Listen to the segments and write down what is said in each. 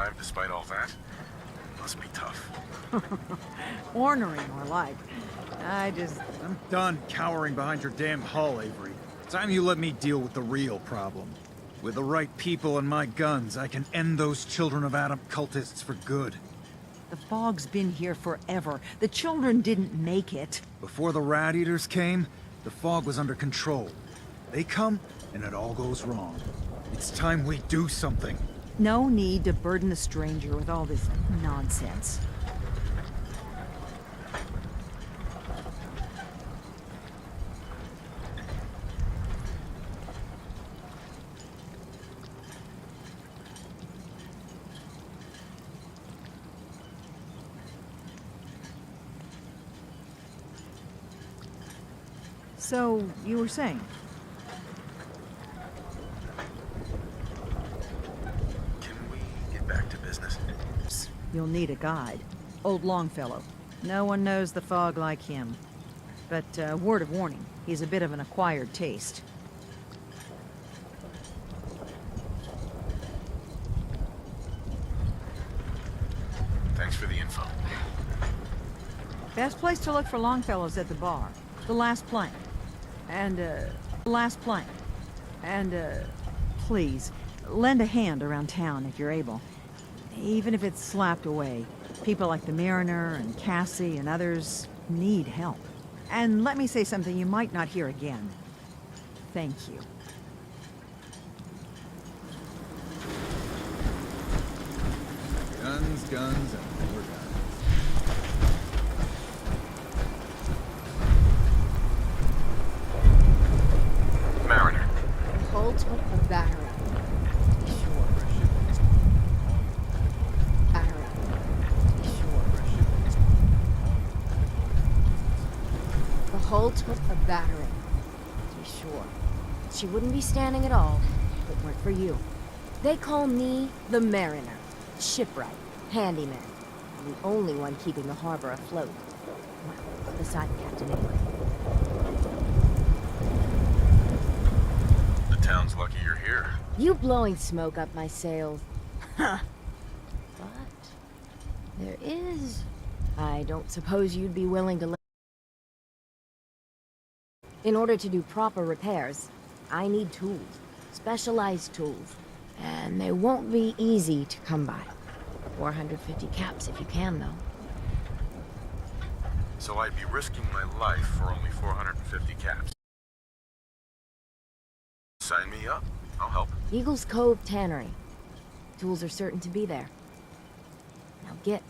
alive despite all that? Must be tough. Ornery, more like. I'm done cowering behind your damn hull, Avery. Time you let me deal with the real problem. With the right people and my guns, I can end those Children of Adam cultists for good. The fog's been here forever. The children didn't make it. Before the Rat Eaters came, the fog was under control. They come, and it all goes wrong. It's time we do something. No need to burden a stranger with all this nonsense. So, you were saying? Can we get back to business? You'll need a guide. Old Longfellow. No one knows the fog like him. But, word of warning, he's a bit of an acquired taste. Thanks for the info. Best place to look for Longfellow's at the bar. The last plank. And, please, lend a hand around town if you're able. Even if it's slapped away. People like the Mariner and Cassie and others need help. And let me say something you might not hear again. Thank you. Guns, guns, and more guns. Mariner. Hold to the battery. Sure. Battery. Sure. The whole took a battering. To be sure. She wouldn't be standing at all if it weren't for you. They call me the Mariner. Shipwright. Handyman. I'm the only one keeping the harbor afloat. Well, beside the captain anyway. The town's lucky you're here. You blowing smoke up my sails. Huh. But there is... I don't suppose you'd be willing to... In order to do proper repairs, I need tools. Specialized tools. And they won't be easy to come by. 450 caps if you can, though. So I'd be risking my life for only 450 caps. Sign me up. I'll help. Eagles Cove Tannery. Tools are certain to be there. Now get.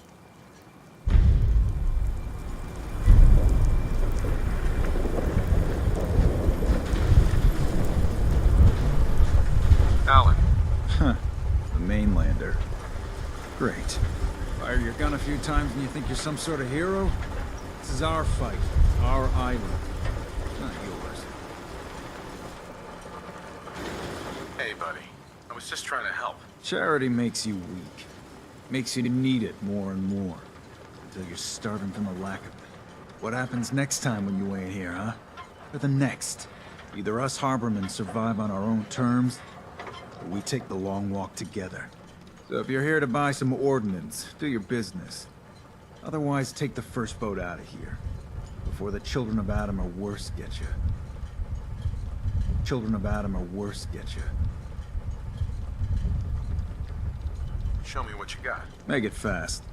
Alan. Huh. The mainlander. Great. Fire your gun a few times and you think you're some sort of hero? This is our fight. Our island. Not yours. Hey, buddy. I was just trying to help. Charity makes you weak. Makes you need it more and more. Until you're starving from the lack of it. What happens next time when you ain't here, huh? Or the next? Either us harbormen survive on our own terms, or we take the long walk together. So if you're here to buy some ordnance, do your business. Otherwise, take the first boat out of here. Before the Children of Adam or worse get you. Children of Adam or worse get you. Show me what you got. Make it fast.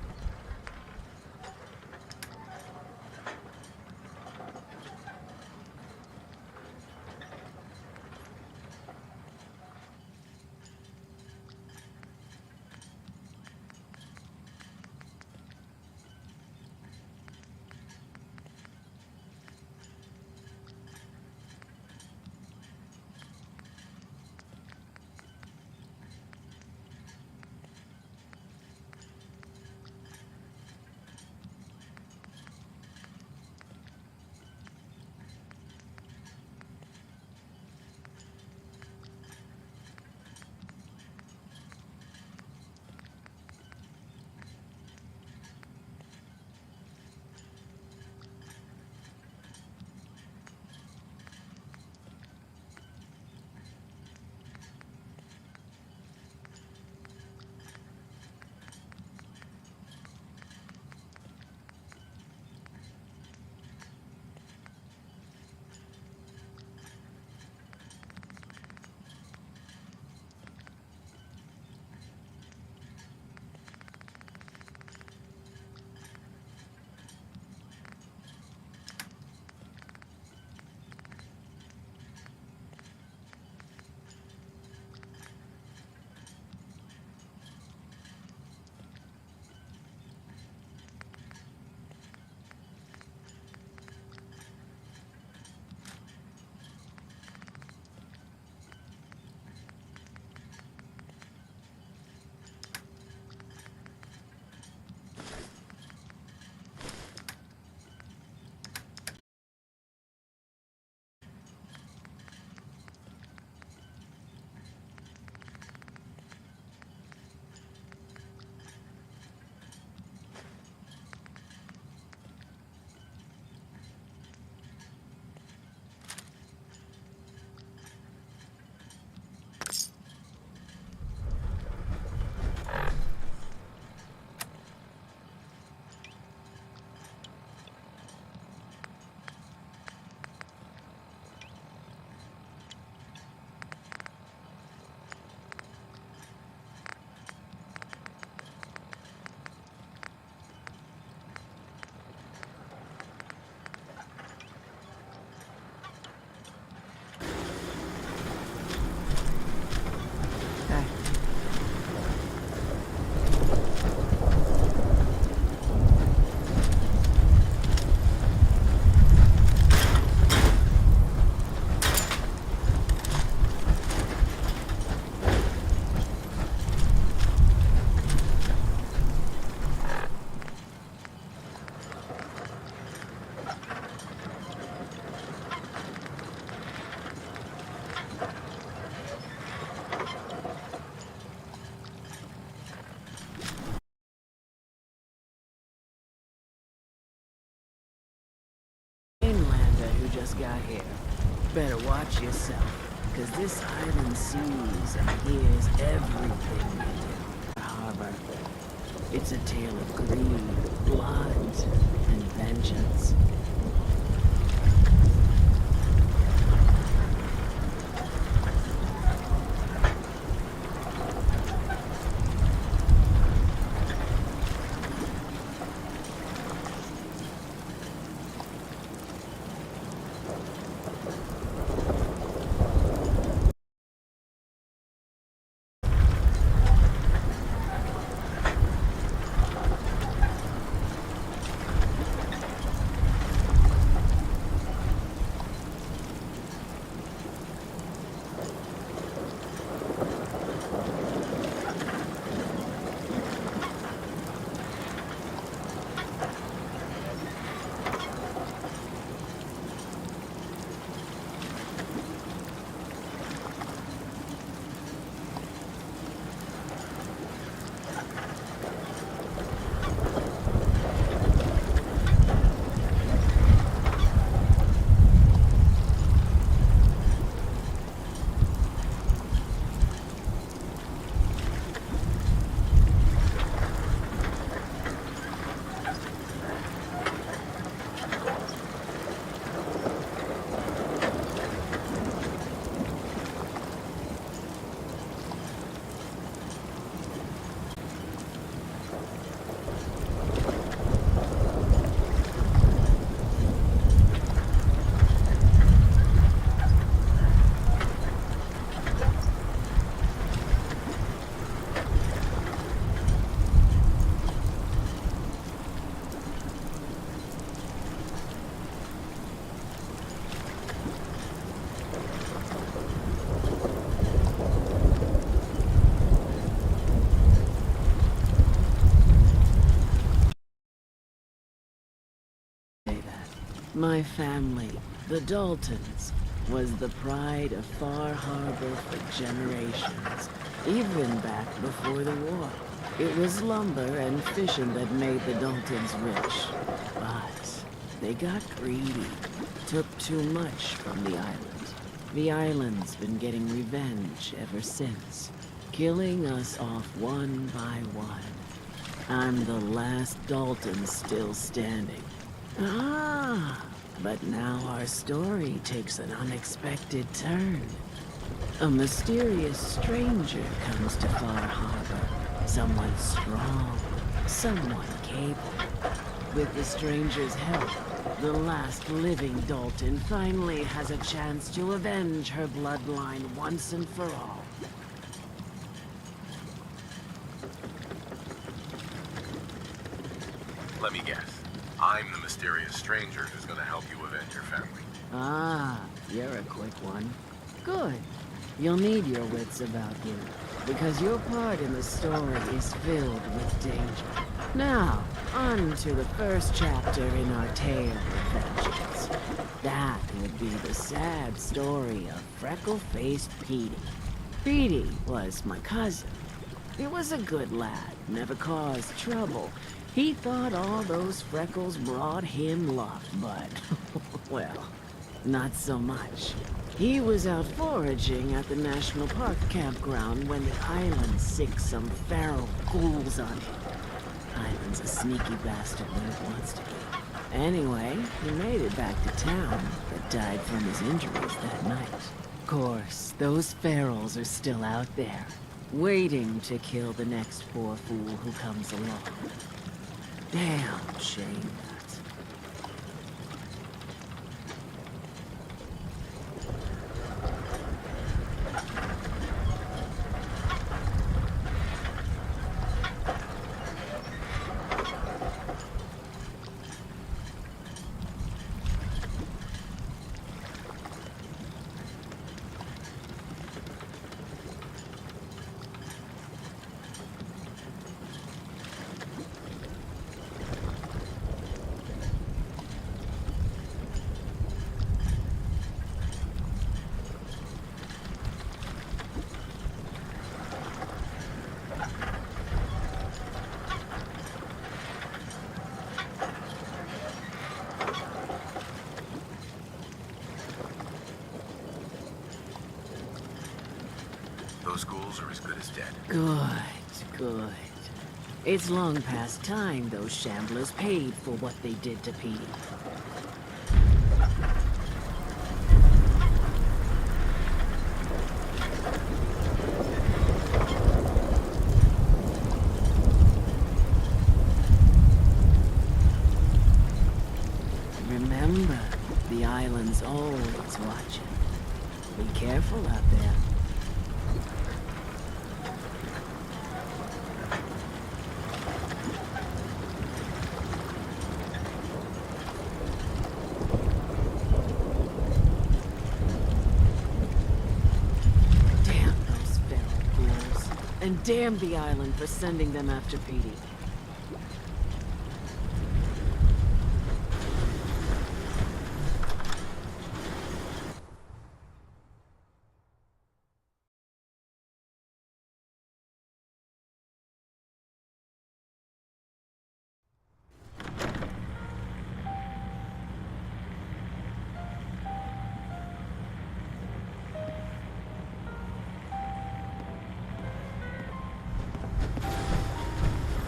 just got here. Better watch yourself, because this island sees and hears everything you do. Harbor. It's a tale of greed, blood, and vengeance. My family, the Daltons, was the pride of Far Harbor for generations, even back before the war. It was lumber and fishing that made the Daltons rich. But they got greedy, took too much from the island. The island's been getting revenge ever since, killing us off one by one. I'm the last Dalton still standing. Ah, but now our story takes an unexpected turn. A mysterious stranger comes to Far Harbor. Someone strong, someone capable. With the stranger's help, the last living Dalton finally has a chance to avenge her bloodline once and for all. Let me guess. I'm the mysterious stranger who's gonna help you avenge your family. Ah, you're a quick one. Good. You'll need your wits about you, because your part in the story is filled with danger. Now, on to the first chapter in our tale of vengeance. That would be the sad story of freckle-faced Petey. Petey was my cousin. He was a good lad, never caused trouble. He thought all those freckles brought him luck, but, well, not so much. He was out foraging at the National Park campground when the island sicked some feral ghouls on him. Island's a sneaky bastard when it wants to be. Anyway, he made it back to town, but died from his injuries that night. Of course, those ferals are still out there, waiting to kill the next poor fool who comes along. Damn shame that. Those ghouls are as good as dead. Good, good. It's long past time those shamblers paid for what they did to Petey. Remember, the island's always watching. Be careful out there. Damn those feral ghouls. And damn the island for sending them after Petey.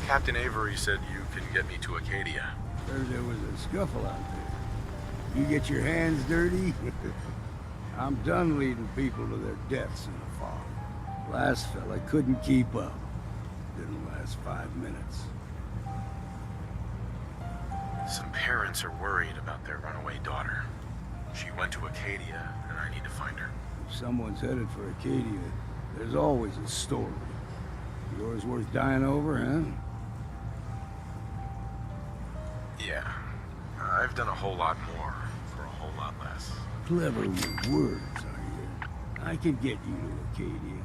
Captain Avery said you can get me to Acadia. Heard there was a scuffle out there. You get your hands dirty? I'm done leading people to their deaths in the fog. Last fella couldn't keep up. Didn't last 5 minutes. Some parents are worried about their runaway daughter. She went to Acadia, and I need to find her. If someone's headed for Acadia, there's always a story. Yours worth dying over, huh? Yeah. I've done a whole lot more for a whole lot less. Clever with words, are you? I can get you to Acadia.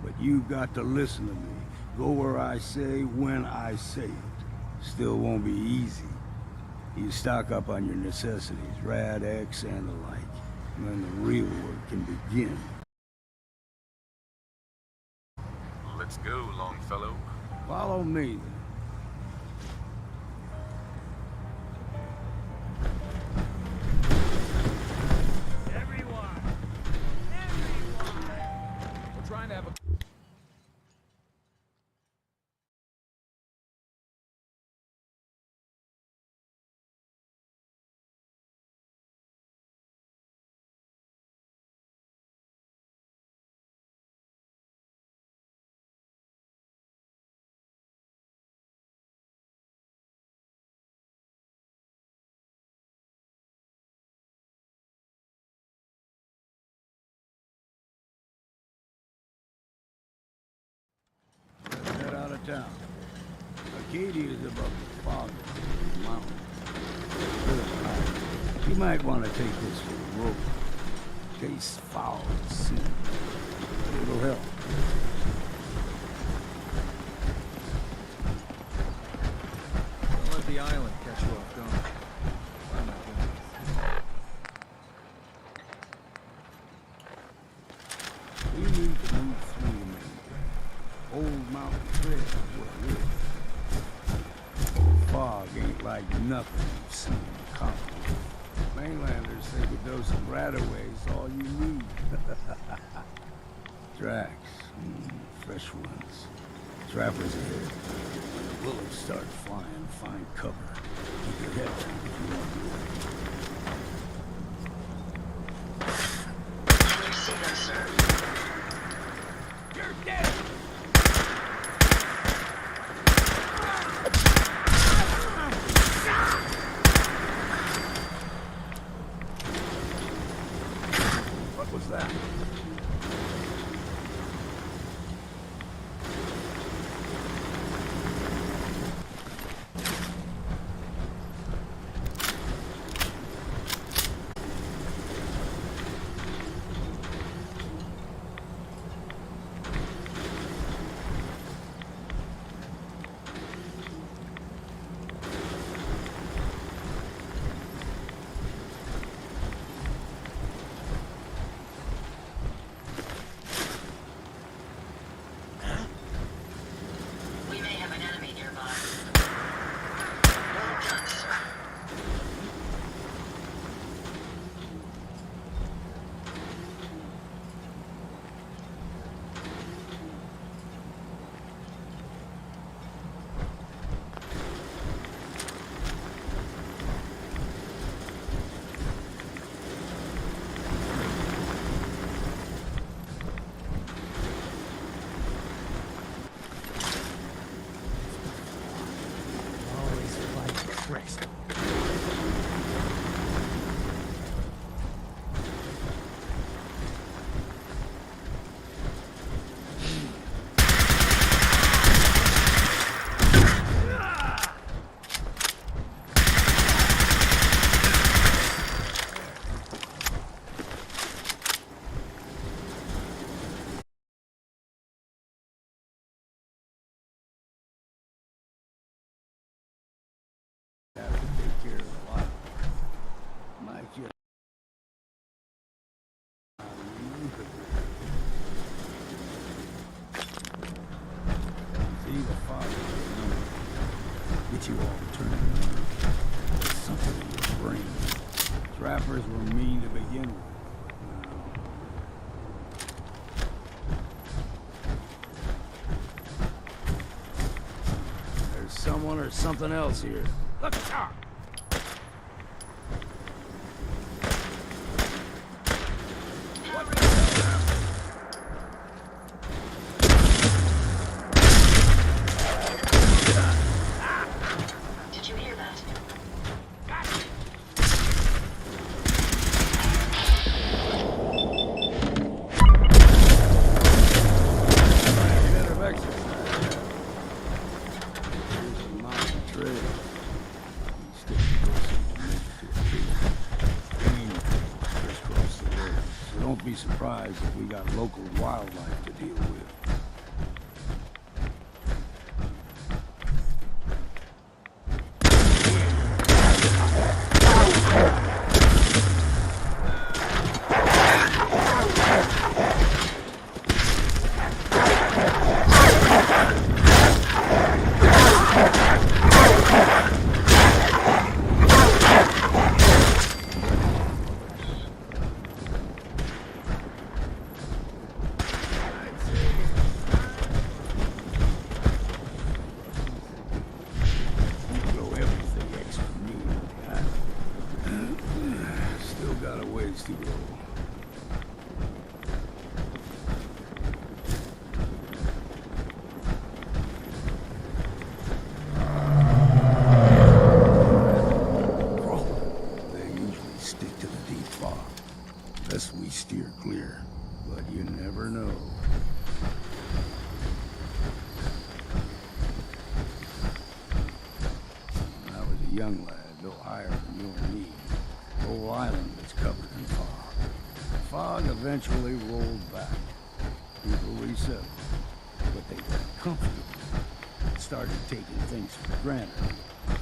But you've got to listen to me. Go where I say, when I say it. Still won't be easy. You stock up on your necessities, Rad, X, and the like. And then the real work can begin. Let's go, Longfellow. Follow me, then. We're trying to have a... Let's head out of town. Acadia is above the fog of the mountains. You might want to take this for a rope. Tastes foul and sin. It'll help. Don't let the island catch you off guard. Why not? We need to move through the main. Old mountain trail is what it is. Fog ain't like nothing you've seen in college. Mainlanders think a dose of Radaway's all you need. Tracks. Fresh ones. Trappers ahead. Bullets start flying. Find cover. Keep your head down if you want to do it. You're dead! What was that? got you all turning around. There's something in your brain. Trappers were mean to begin with. There's someone or something else here. Look out! Did you hear that? Bit of exercise. Here's a mountain trail. You stick to this and make it to a tree. Game crisscross the road. So don't be surprised if we got local wildlife to deal with. Throw everything extra mean. Still got a ways to go. They usually stick to the deep fog. Unless we steer clear. But you never know. When I was a young lad, no higher than you and me, the whole island was covered in fog. The fog eventually rolled back. People resettled, but they got comfortable. Started taking things for granted.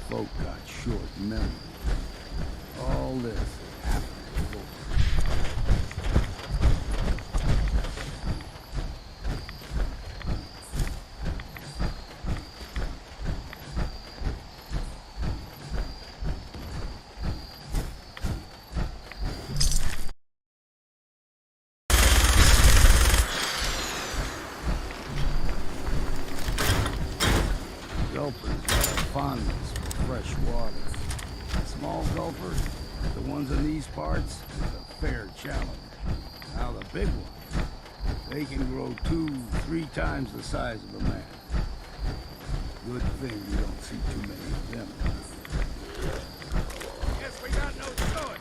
Folk got short memories. All this happened before. Gulpers got a fondness for fresh water. Small gulpers, like the ones in these parts, is a fair challenge. Now the big ones, they can grow 2-3 times the size of a man. Good thing you don't see too many of them. Guess we got no choice.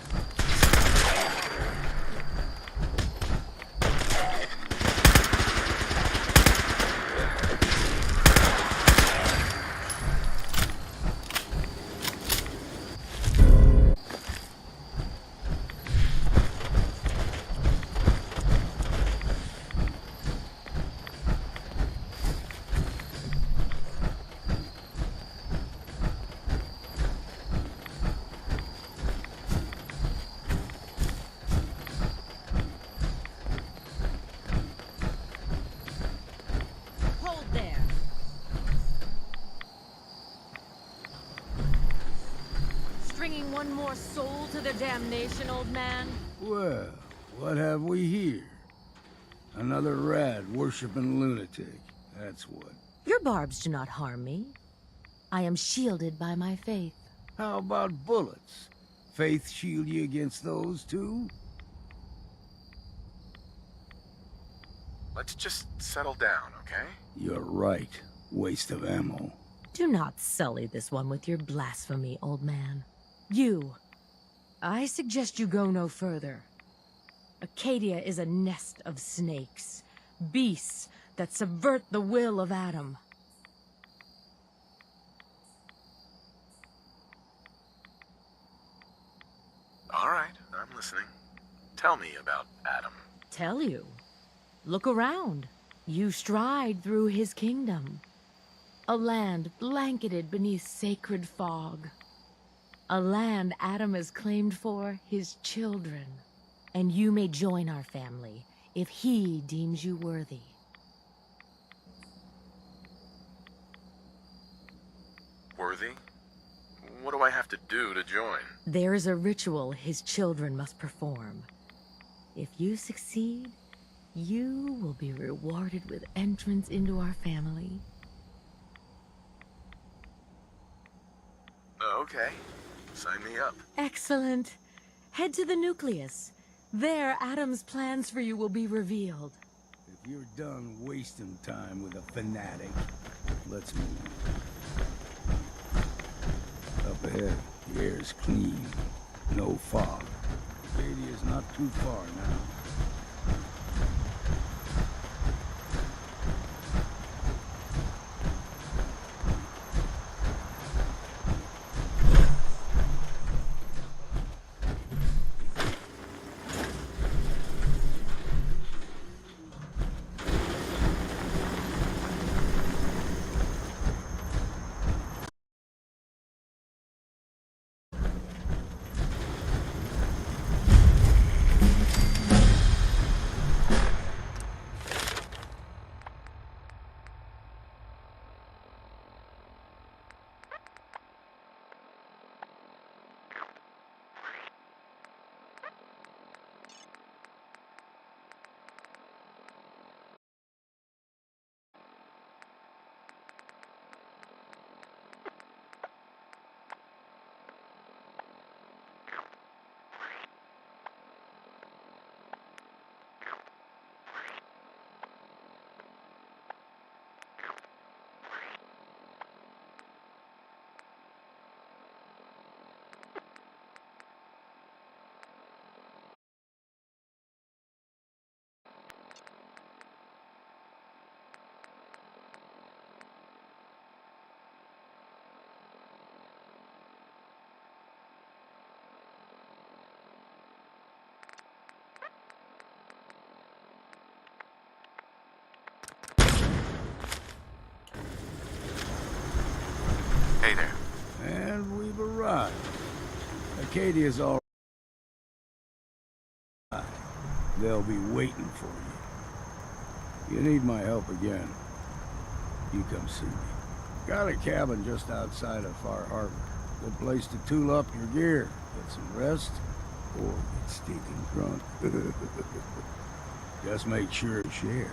Hold there. Stringing one more soul to their damnation, old man? Well, what have we here? Another rad-worshipping lunatic. That's what. Your barbs do not harm me. I am shielded by my faith. How about bullets? Faith shield you against those too? Let's just settle down, okay? You're right. Waste of ammo. Do not sully this one with your blasphemy, old man. You. I suggest you go no further. Acadia is a nest of snakes, beasts that subvert the will of Adam. All right, I'm listening. Tell me about Adam. Tell you. Look around. You stride through his kingdom. A land blanketed beneath sacred fog. A land Adam has claimed for his children. And you may join our family if he deems you worthy. Worthy? What do I have to do to join? There is a ritual his children must perform. If you succeed, you will be rewarded with entrance into our family. Okay. Sign me up. Excellent. Head to the nucleus. There, Adam's plans for you will be revealed. If you're done wasting time with a fanatic, let's move. Up ahead, the air is clean. No fog. Acadia's not too far now. Hey there. And we've arrived. Acadia's all right. They'll be waiting for you. You need my help again, you come see me. Got a cabin just outside of Far Harbor. Good place to tool up your gear, get some rest, or get stinking drunk. Just make sure to share.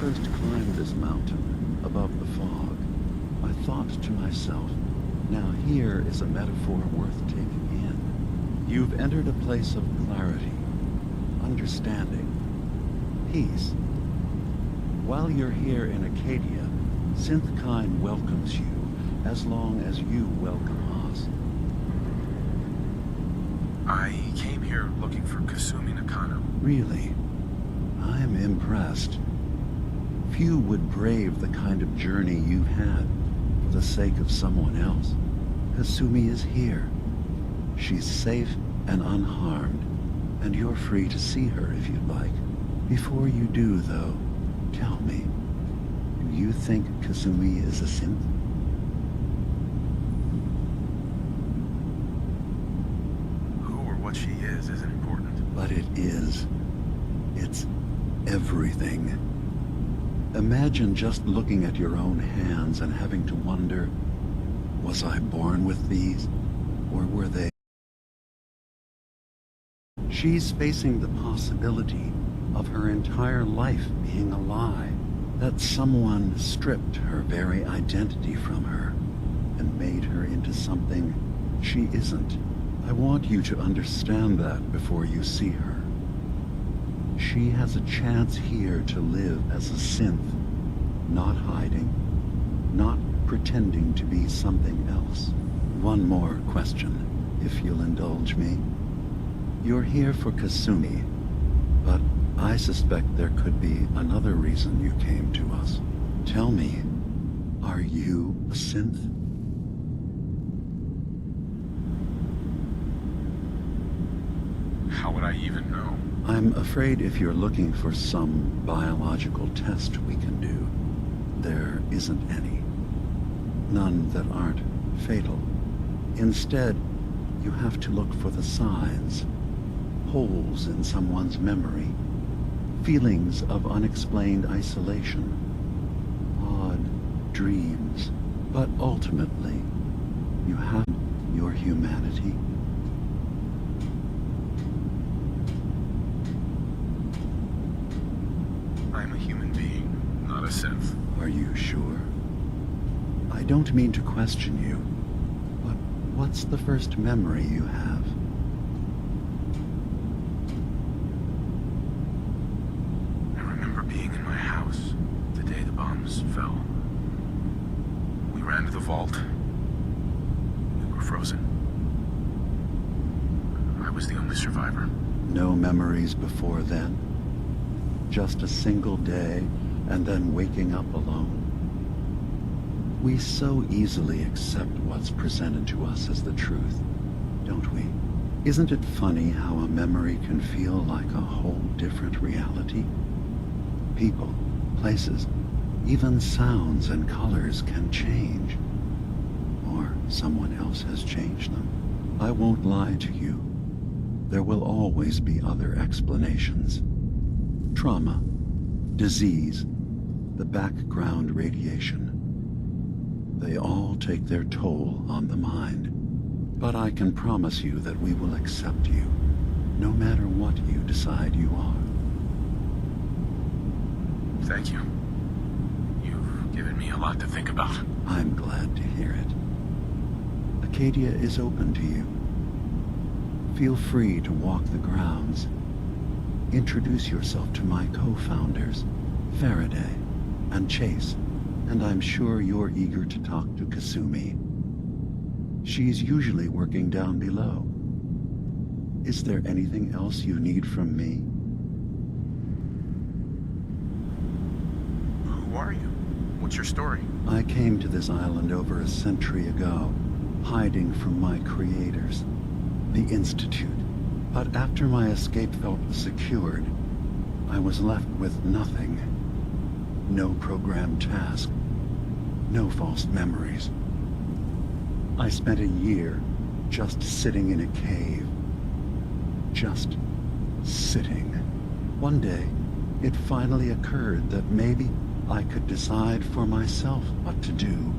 first climbed this mountain above the fog, I thought to myself, Now here is a metaphor worth taking in. You've entered a place of clarity, understanding, peace. While you're here in Acadia, Synthkind welcomes you as long as you welcome us. I came here looking for Kasumi Nakano. Really, I'm impressed. Few would brave the kind of journey you've had for the sake of someone else. Kasumi is here. She's safe and unharmed, and you're free to see her if you'd like. Before you do, though, tell me, do you think Kasumi is a synth? Who or what she is isn't important. But it is. It's everything. Imagine just looking at your own hands and having to wonder, was I born with these, or were they? She's facing the possibility of her entire life being a lie, that someone stripped her very identity from her and made her into something she isn't. I want you to understand that before you see her. She has a chance here to live as a synth, not hiding, not pretending to be something else. One more question, if you'll indulge me. You're here for Kasumi, but I suspect there could be another reason you came to us. Tell me, are you a synth? How would I even know? I'm afraid if you're looking for some biological test we can do, there isn't any. None that aren't fatal. Instead, you have to look for the signs, holes in someone's memory, feelings of unexplained isolation, odd dreams. But ultimately, you have your humanity. I'm a human being, not a synth. Are you sure? I don't mean to question you, but what's the first memory you have? I remember being in my house the day the bombs fell. We ran to the vault. We were frozen. I was the only survivor. No memories before then? Just a single day, and then waking up alone? We so easily accept what's presented to us as the truth, don't we? Isn't it funny how a memory can feel like a whole different reality? People, places, even sounds and colors can change. Or someone else has changed them. I won't lie to you. There will always be other explanations. Trauma, disease, the background radiation. They all take their toll on the mind. But I can promise you that we will accept you, no matter what you decide you are. Thank you. You've given me a lot to think about. I'm glad to hear it. Acadia is open to you. Feel free to walk the grounds. Introduce yourself to my co-founders, Faraday and Chase, and I'm sure you're eager to talk to Kasumi. She's usually working down below. Is there anything else you need from me? Who are you? What's your story? I came to this island over a century ago, hiding from my creators, the Institute. But after my escape felt secured, I was left with nothing. No programmed task. No false memories. I spent a year just sitting in a cave. Just sitting. One day, it finally occurred that maybe I could decide for myself what to do,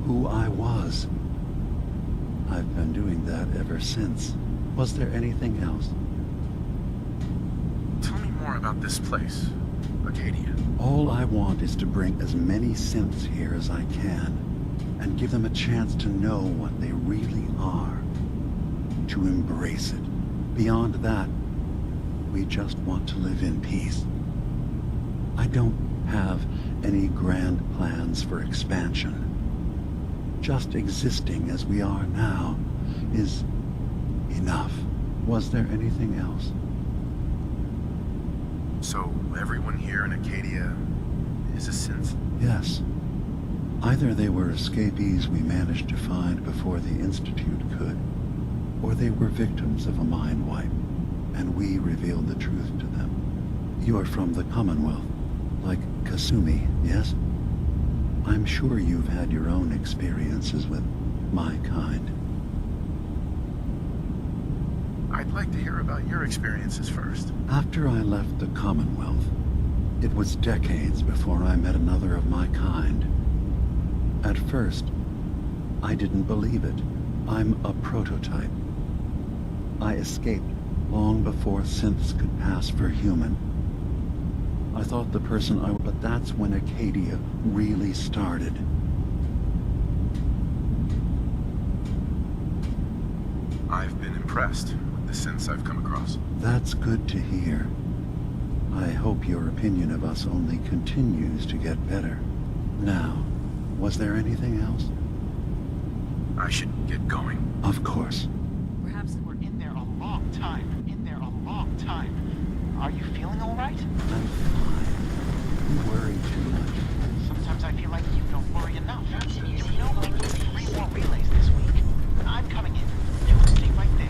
who I was. I've been doing that ever since. Was there anything else? Tell me more about this place, Acadia. All I want is to bring as many synths here as I can. and give them a chance to know what they really are, to embrace it. Beyond that, we just want to live in peace. I don't have any grand plans for expansion. Just existing as we are now is enough. Was there anything else? So, everyone here in Acadia is a synth? Yes. Either they were escapees we managed to find before the Institute could, or they were victims of a mind wipe, and we revealed the truth to them. You're from the Commonwealth, like Kasumi, yes? I'm sure you've had your own experiences with my kind. I'd like to hear about your experiences first. After I left the Commonwealth, it was decades before I met another of my kind. At first, I didn't believe it. I'm a prototype. I escaped long before synths could pass for human. I thought the person I was, but that's when Acadia really started. I've been impressed with the synths I've come across. That's good to hear. I hope your opinion of us only continues to get better. Now, was there anything else? I should get going. Of course. Perhaps we're in there a long time. Are you feeling all right? I'm fine. You worry too much. Sometimes I feel like you don't worry enough. You know we need 3 more relays this week. I'm coming in. You stay right there.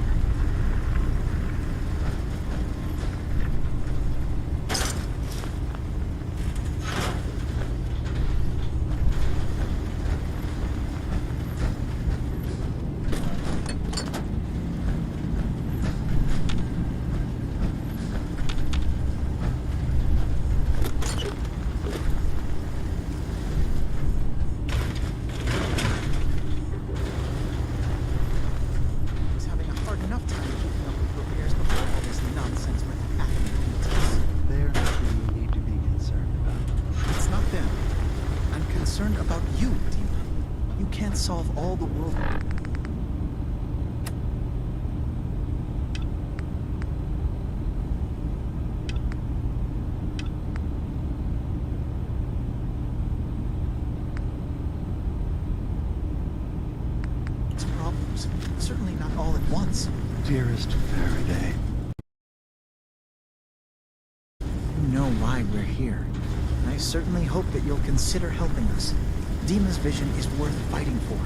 Solve all the world. Its problems. Certainly not all at once. Dearest Faraday. You know why we're here. I certainly hope that you'll consider helping us. Dima's vision is worth fighting for.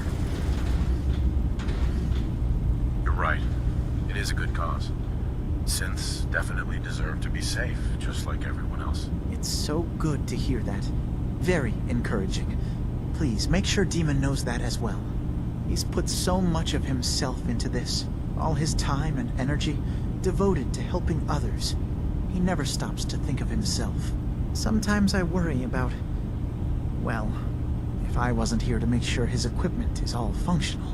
You're right. It is a good cause. Synths definitely deserve to be safe, just like everyone else. It's so good to hear that. Very encouraging. Please, make sure Dima knows that as well. He's put so much of himself into this. All his time and energy devoted to helping others. He never stops to think of himself. Sometimes I worry about... well... if I wasn't here to make sure his equipment is all functional.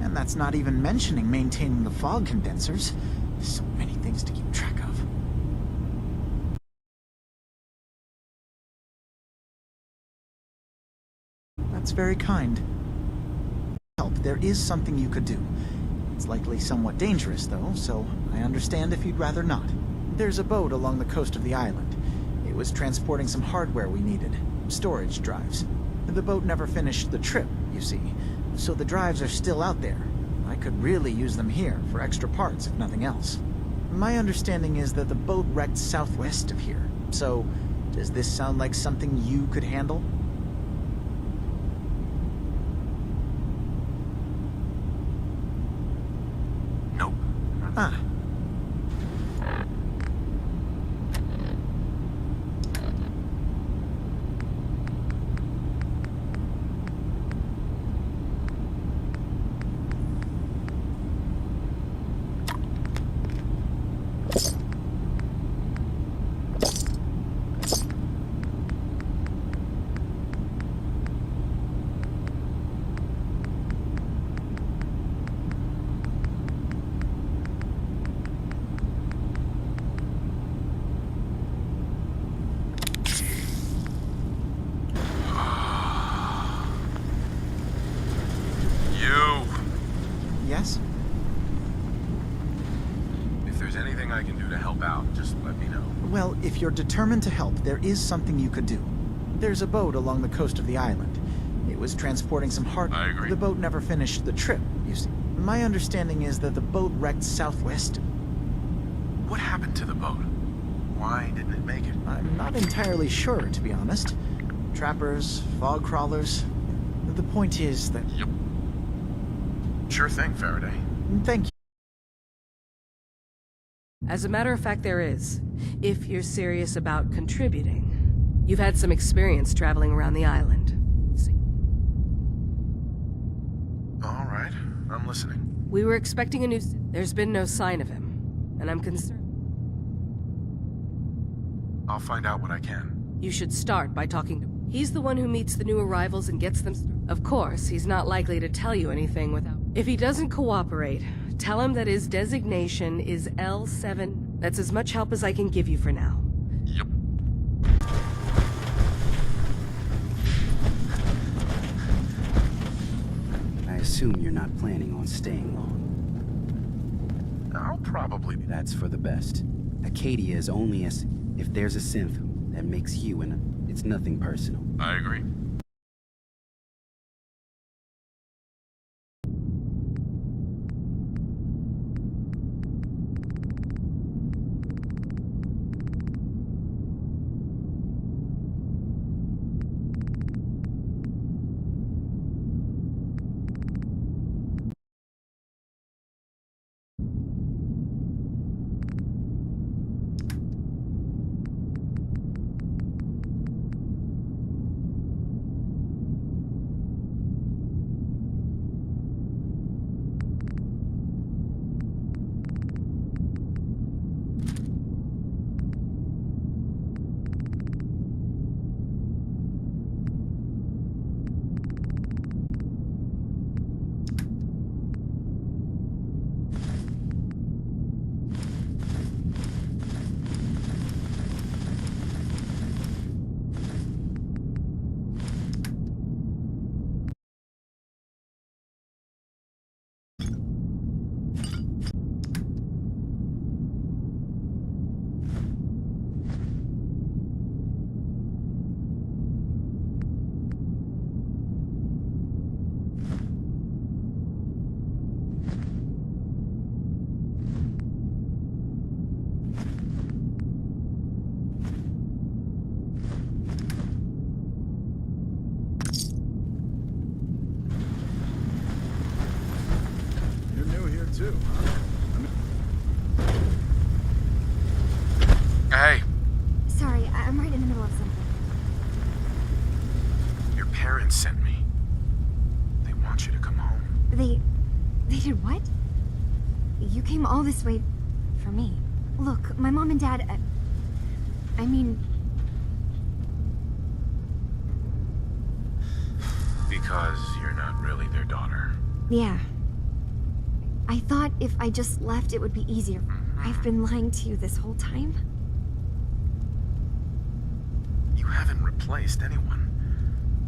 And that's not even mentioning maintaining the fog condensers. So many things to keep track of. That's very kind. Help, there is something you could do. It's likely somewhat dangerous, though, so I understand if you'd rather not. There's a boat along the coast of the island. It was transporting some hardware we needed. Storage drives. The boat never finished the trip, you see, so the drives are still out there. I could really use them here for extra parts, if nothing else. My understanding is that the boat wrecked southwest of here, so does this sound like something you could handle? Nope. Ah. Well, if you're determined to help, there is something you could do. There's a boat along the coast of the island. It was transporting some hard... I agree. The boat never finished the trip, you see. My understanding is that the boat wrecked southwest. What happened to the boat? Why didn't it make it? I'm not entirely sure, to be honest. Trappers, fog crawlers... The point is that... Yep. Sure thing, Faraday. Thank you. As a matter of fact, there is. If you're serious about contributing. You've had some experience traveling around the island. See. All right, I'm listening. We were expecting a new... There's been no sign of him. And I'm concerned. I'll find out what I can. You should start by talking to... He's the one who meets the new arrivals and gets them... Of course, he's not likely to tell you anything without... If he doesn't cooperate, tell him that his designation is L7. That's as much help as I can give you for now. Yep. I assume you're not planning on staying long. I'll probably be... That's for the best. Acadia is only as... If there's a synth that makes you and it's nothing personal. I agree. Too, huh? Hey, Sorry, I'm right in the middle of something. your parents sent me. They want you to come home. They did what? You came all this way for me. Look, my mom and dad, I mean... Because you're not really their daughter. Yeah. I thought if I just left, it would be easier. I've been lying to you this whole time. You haven't replaced anyone.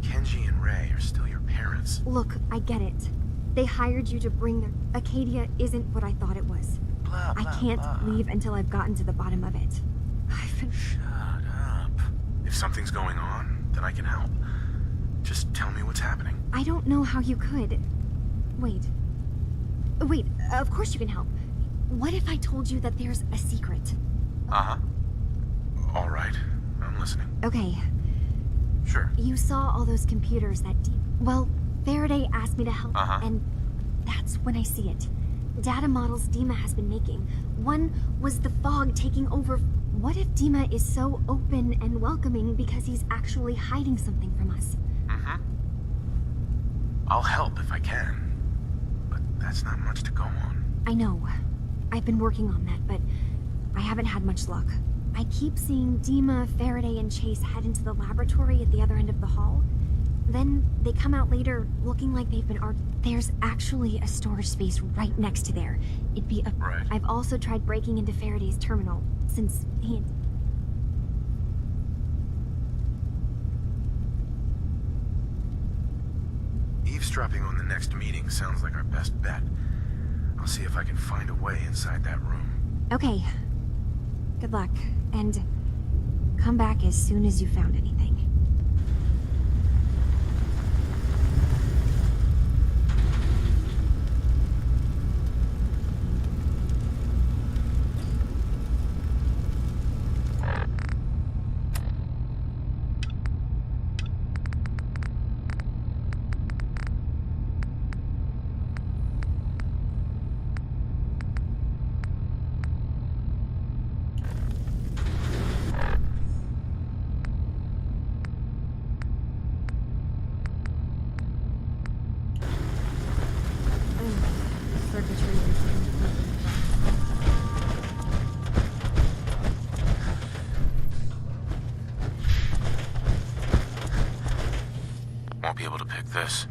Kenji and Ray are still your parents. Look, I get it. They hired you to bring their... Acadia isn't what I thought it was. Blah, I blah, can't blah. leave until I've gotten to the bottom of it. I've been... Shut up. If something's going on, then I can help. Just tell me what's happening. I don't know how you could. Wait, of course you can help. What if I told you that there's a secret? Uh-huh. All right. I'm listening. Okay, Sure. you saw all those computers that well, Faraday asked me to help, Uh-huh. and that's when I see it. Data models Dima has been making. One was the fog taking over. What if Dima is so open and welcoming because he's actually hiding something from us? Mm-hmm. I'll help if I can. But that's not much to go on. I know. I've been working on that, but I haven't had much luck. I keep seeing Dima, Faraday, and Chase head into the laboratory at the other end of the hall. Then they come out later looking like they've been There's actually a storage space right next to there. It'd be a... Right. I've also tried breaking into Faraday's terminal, since he... Eavesdropping on the next meeting sounds like our best bet. I'll see if I can find a way inside that room. Okay. Good luck. And come back as soon as you found anything. Won't be able to pick this.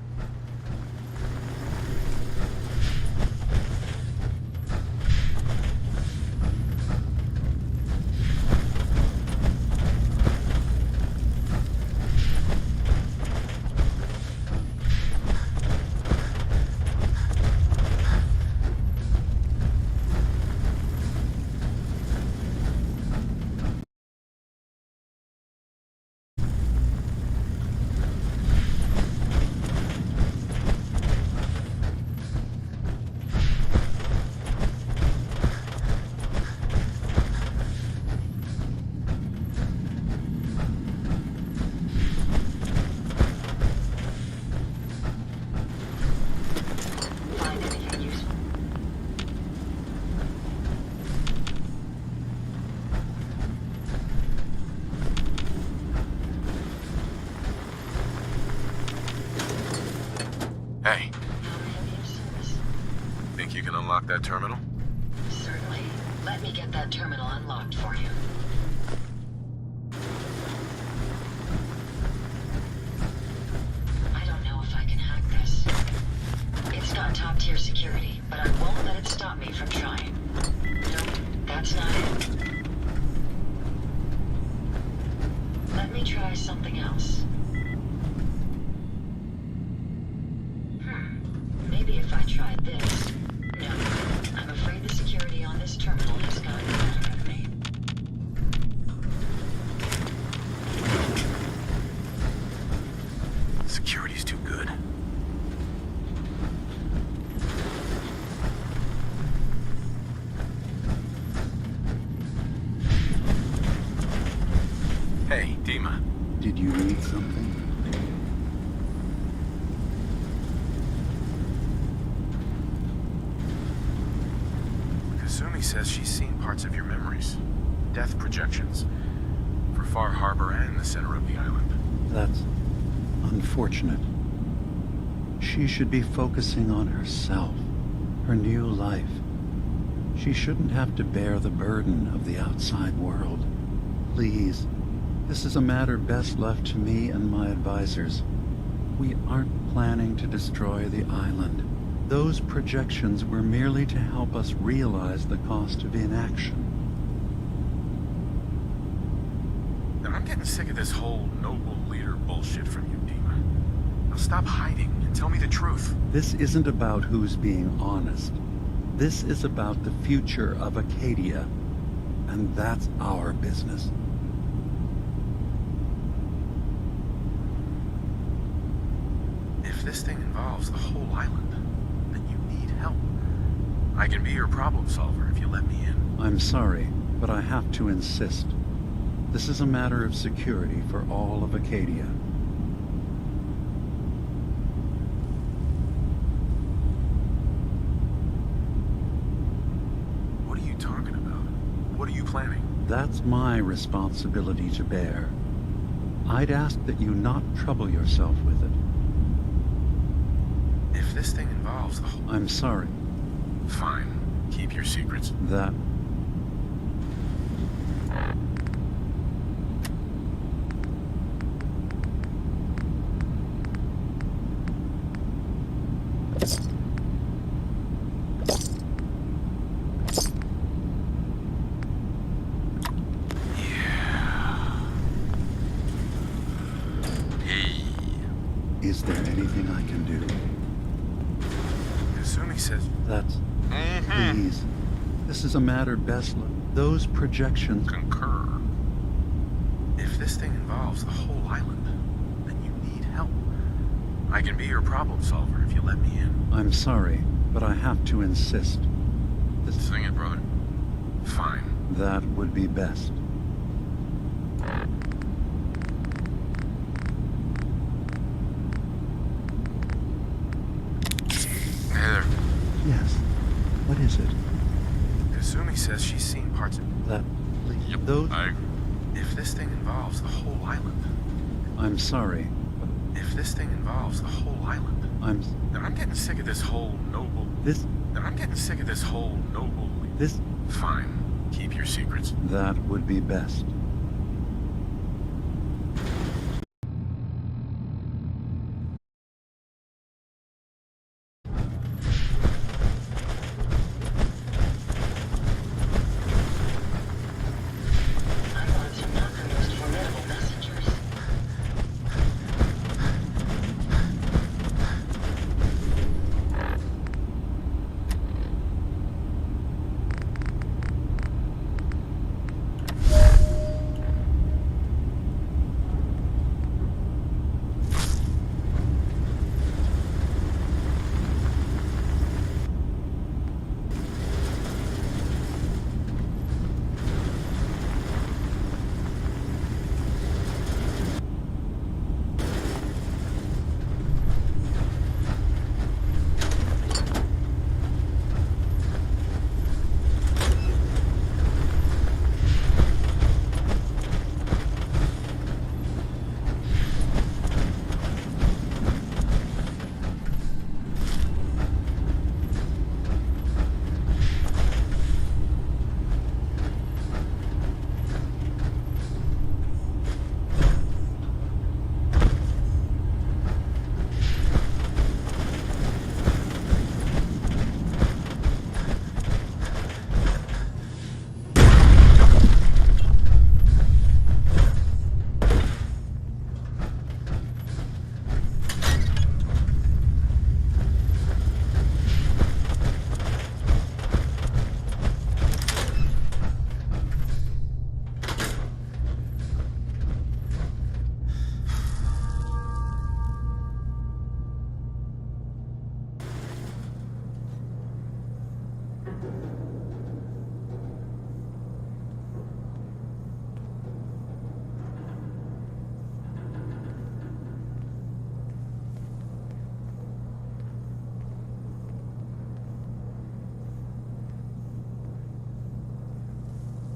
Hey. Think you can unlock that terminal? Certainly. Let me get that terminal unlocked for you. I don't know if I can hack this. It's got top-tier security, but I won't let it stop me from trying. Nope, that's not it. Let me try something else. Maybe if I tried this. No, I'm afraid the security on this terminal has gotten the better of me. Security's too good. Hey, Dima. Did you need something? Kasumi says she's seen parts of your memories. Death projections. For Far Harbor and the center of the island. That's unfortunate. She should be focusing on herself, her new life. She shouldn't have to bear the burden of the outside world. Please, this is a matter best left to me and my advisors. We aren't planning to destroy the island. Those projections were merely to help us realize the cost of inaction. I'm getting sick of this whole noble leader bullshit from you, Dima. Now stop hiding and tell me the truth. This isn't about who's being honest. This is about the future of Acadia, and that's our business. If this thing involves the whole island, then you need help. I can be your problem solver if you let me in. I'm sorry, but I have to insist. This is a matter of security for all of Acadia. What are you talking about? What are you planning? That's my responsibility to bear. I'd ask that you not trouble yourself with it. If this thing involves the whole... I'm sorry. Fine. Keep your secrets. That... Is there anything I can do? Kasumi says... That's... Please. This is a matter best... Those projections... Concur. involves the whole island, then you need help. I can be your problem solver if you let me in. I'm sorry, but I have to insist. Sing it, brother. Fine. That would be best. Hey there. Yes. What is it? Kasumi says she's seen parts of... That... Yep, those... I agree. If this thing involves the whole island... I'm sorry. If this thing involves the whole island... Then I'm getting sick of this whole noble... This... Then I'm getting sick of this whole noble... This... Fine. Keep your secrets. That would be best. I'm on to not the most formidable messengers.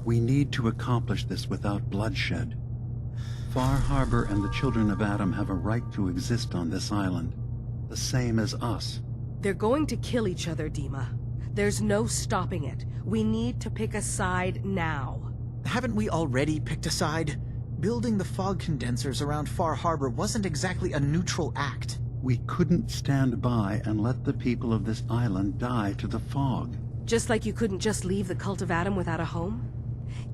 We need to accomplish this without bloodshed. Far Harbor and the children of Adam have a right to exist on this island, the same as us. They're going to kill each other, Dima. There's no stopping it. We need to pick a side now. Haven't we already picked a side? Building the fog condensers around Far Harbor wasn't exactly a neutral act. We couldn't stand by and let the people of this island die to the fog. Just like you couldn't just leave the Cult of Adam without a home?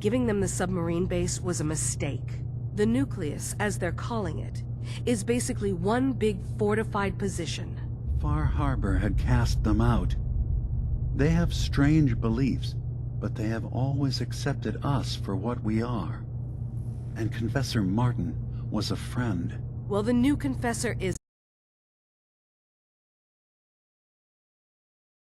Giving them the submarine base was a mistake. The nucleus, as they're calling it, is basically one big fortified position. Far Harbor had cast them out. They have strange beliefs, but they have always accepted us for what we are. And Confessor Martin was a friend. Well, the new Confessor is...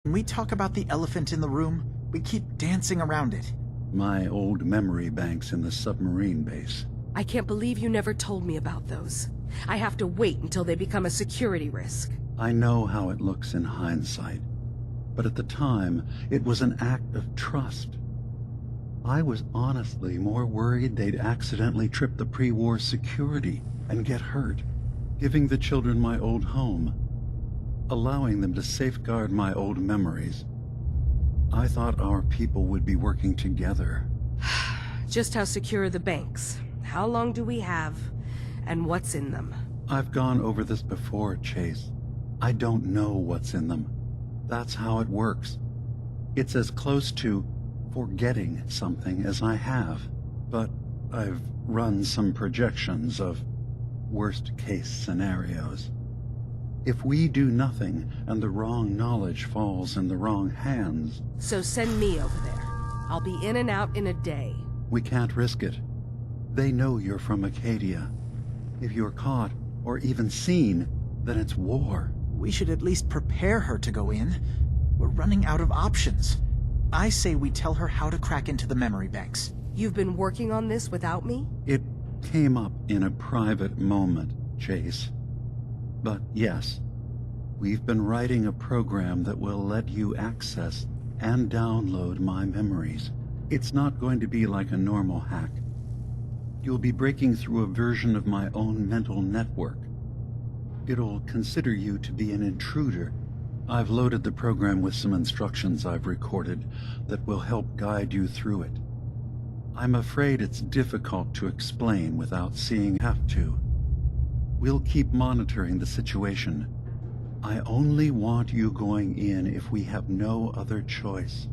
When we talk about the elephant in the room, we keep dancing around it. My old memory banks in the submarine base. I can't believe you never told me about those. I have to wait until they become a security risk. I know how it looks in hindsight, but at the time, it was an act of trust. I was honestly more worried they'd accidentally trip the pre-war security and get hurt, giving the children my old home, allowing them to safeguard my old memories. I thought our people would be working together. Just how secure are the banks? How long do we have? And what's in them? I've gone over this before, Chase. I don't know what's in them. That's how it works. It's as close to forgetting something as I have. But I've run some projections of worst-case scenarios. If we do nothing and the wrong knowledge falls in the wrong hands... So send me over there. I'll be in and out in a day. We can't risk it. They know you're from Acadia. If you're caught, or even seen, then it's war. We should at least prepare her to go in. We're running out of options. I say we tell her how to crack into the memory banks. You've been working on this without me? It came up in a private moment, Chase. But yes, we've been writing a program that will let you access and download my memories. It's not going to be like a normal hack. You'll be breaking through a version of my own mental network. It'll consider you to be an intruder. I've loaded the program with some instructions I've recorded that will help guide you through it. I'm afraid it's difficult to explain without seeing have to. We'll keep monitoring the situation. I only want you going in if we have no other choice.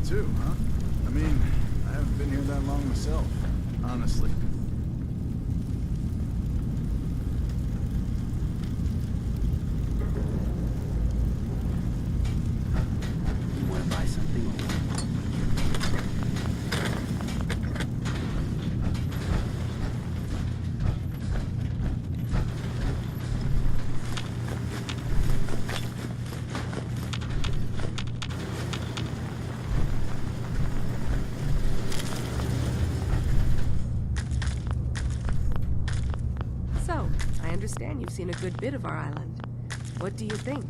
Too, huh? I mean, I haven't been here that long myself, honestly. You want to buy something? So, I understand you've seen a good bit of our island. What do you think?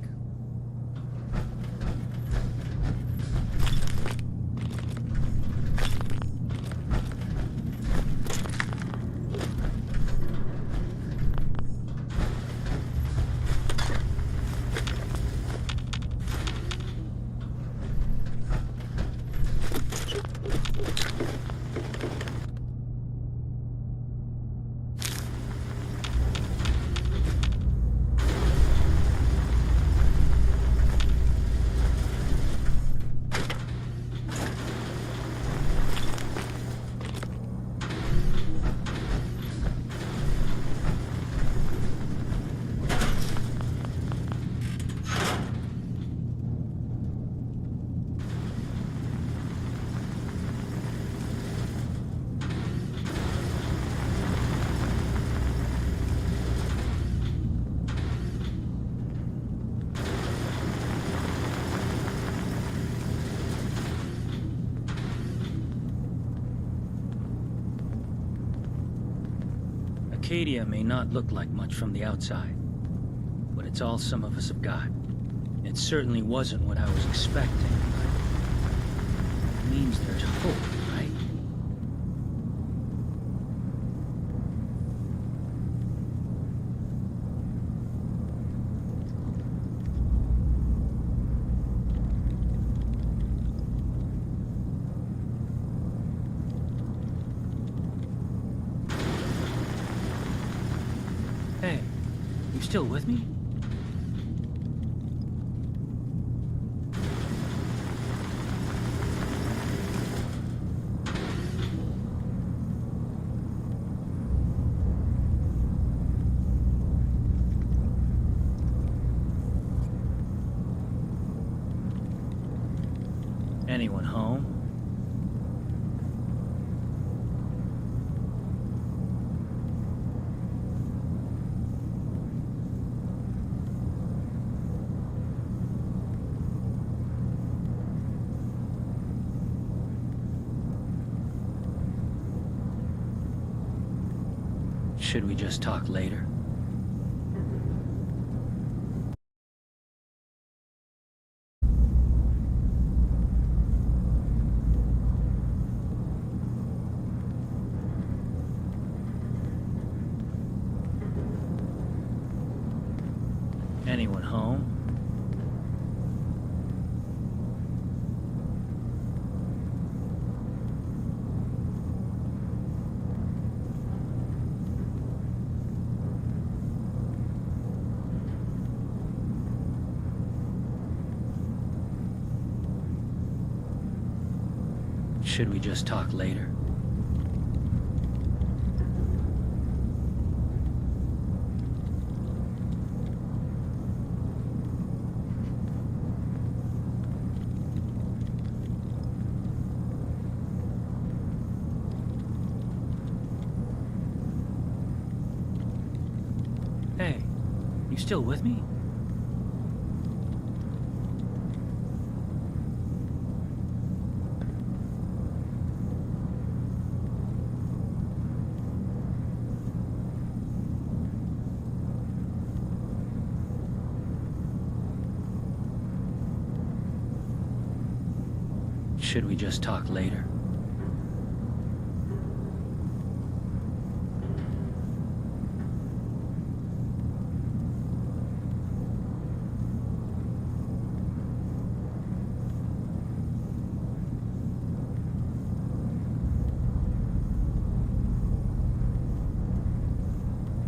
Acadia may not look like much from the outside, but it's all some of us have got. It certainly wasn't what I was expecting, but it means there's hope, right? Hey, you still with me? Anyone home? Should we just talk later? Anyone home? Should we just talk later? Hey, you still with me? Should we just talk later?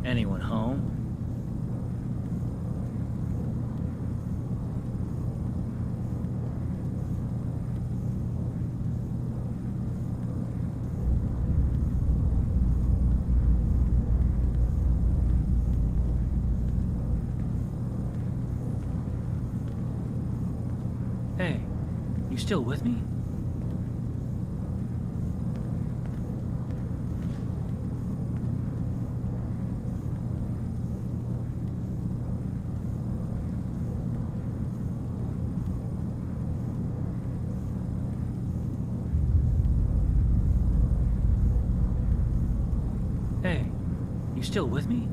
Anyone home? Hey, you still with me? Hey, you still with me?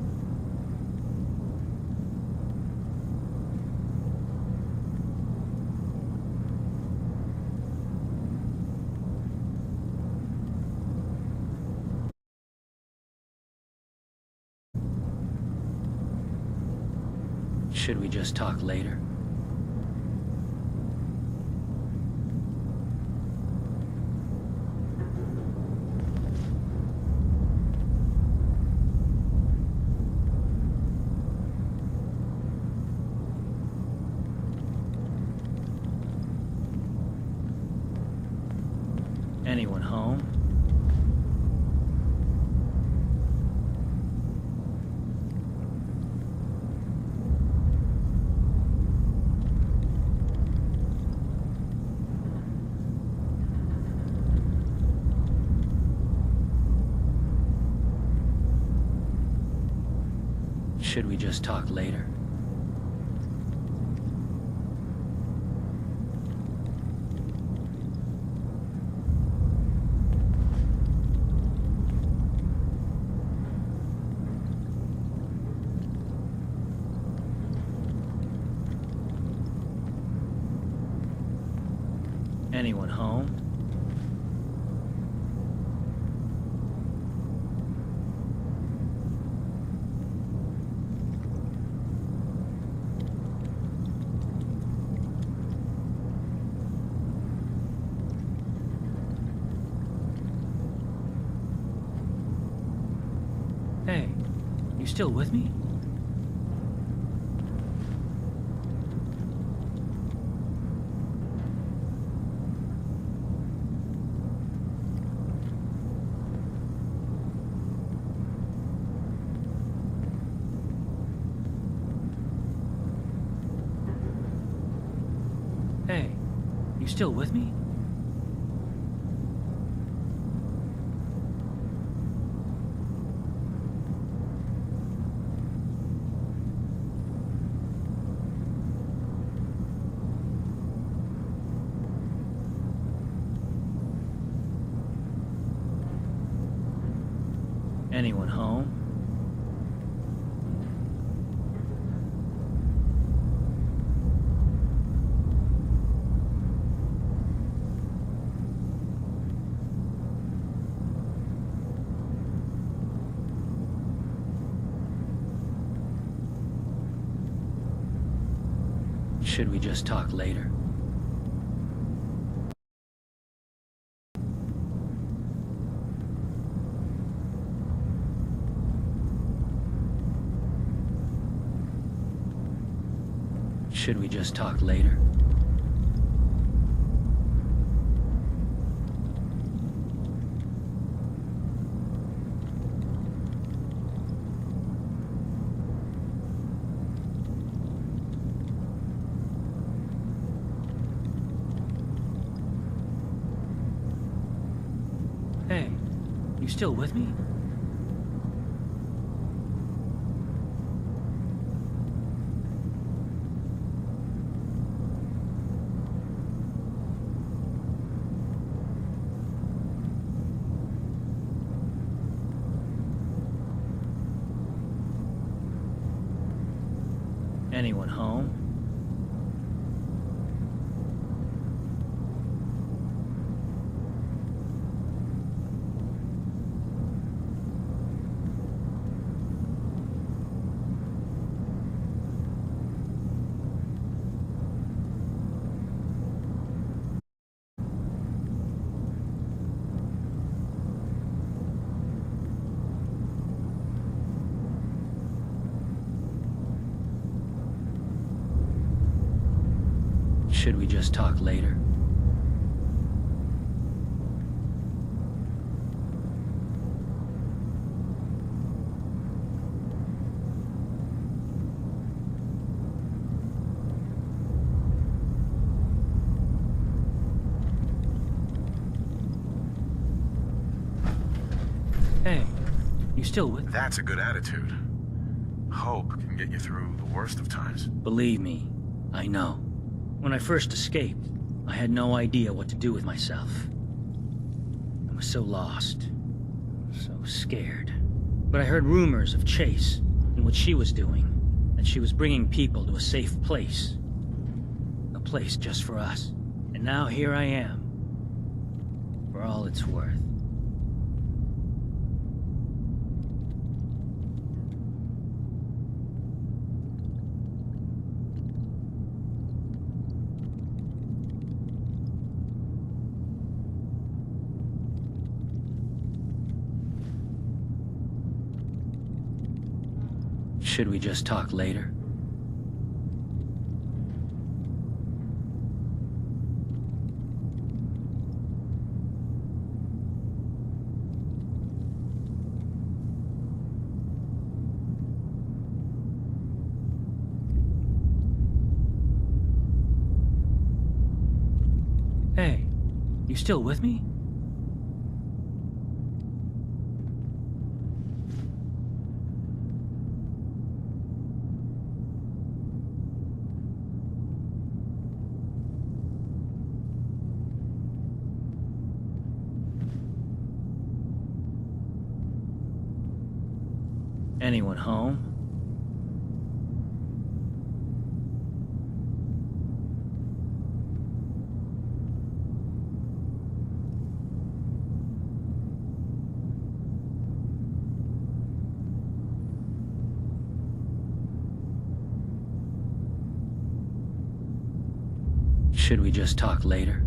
Should we just talk later? Anyone home? Should we just talk later? Anyone home? Hey, you still with me? Hey, you still with me? Anyone home? Should we just talk later? Should we just talk later? Hey, you still with me? Anyone home? Should we just talk later? Hey, you still with? That's a good attitude. Hope can get you through the worst of times. Believe me, I know. When I first escaped, I had no idea what to do with myself. I was so lost, so scared. But I heard rumors of Chase and what she was doing, that she was bringing people to a safe place. A place just for us. And now here I am, for all it's worth. Should we just talk later? Hey, you still with me? Anyone home? Should we just talk later?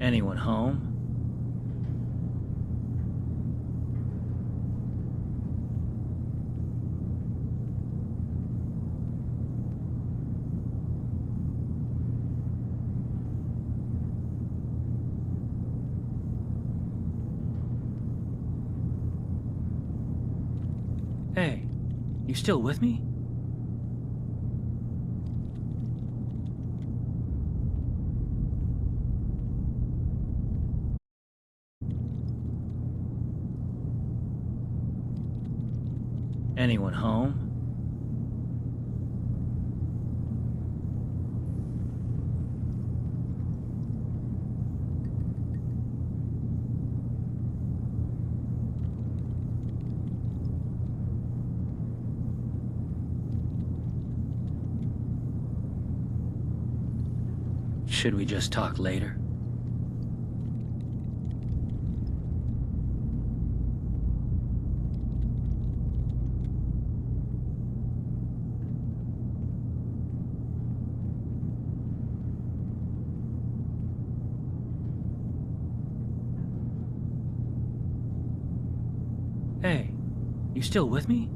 Anyone home? Hey, you still with me? Anyone home? Should we just talk later? Hey, you still with me?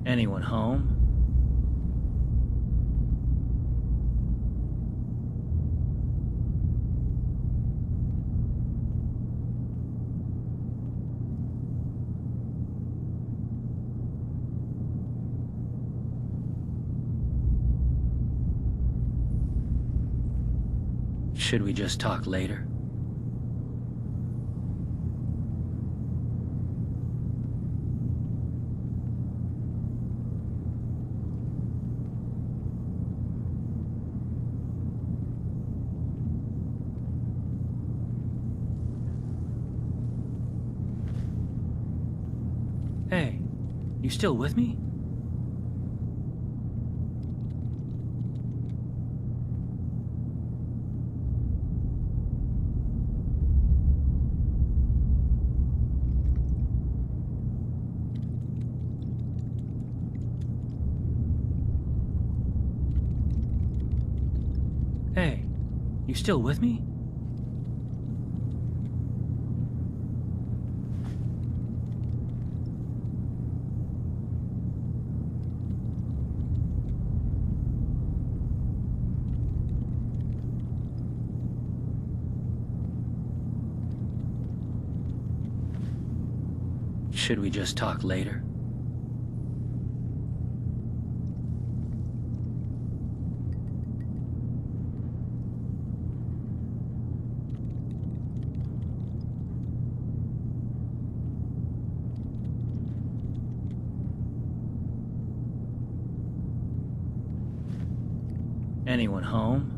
Anyone home? Should we just talk later? Hey, you still with me? Hey, you still with me? Should we just talk later? Anyone home?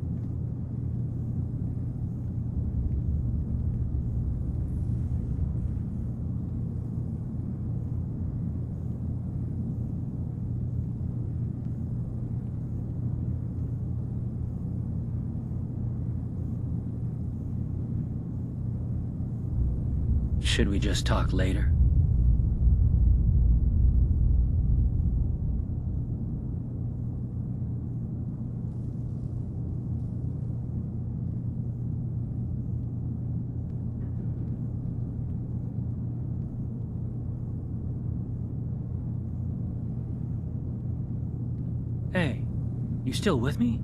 Should we just talk later? Hey, you still with me?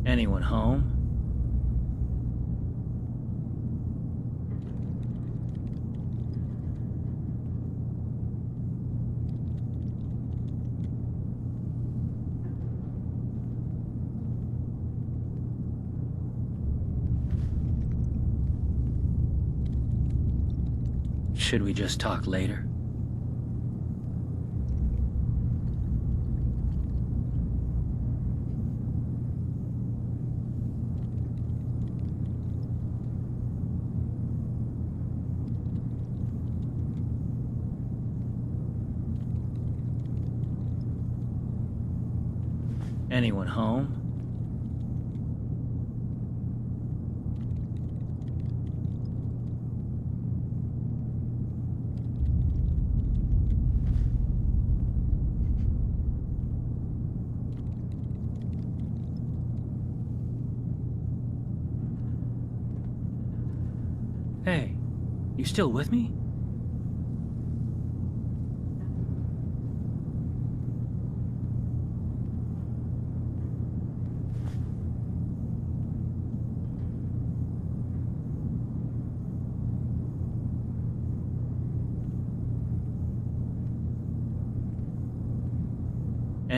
Anyone home? Should we just talk later? Anyone home? Hey, you still with me?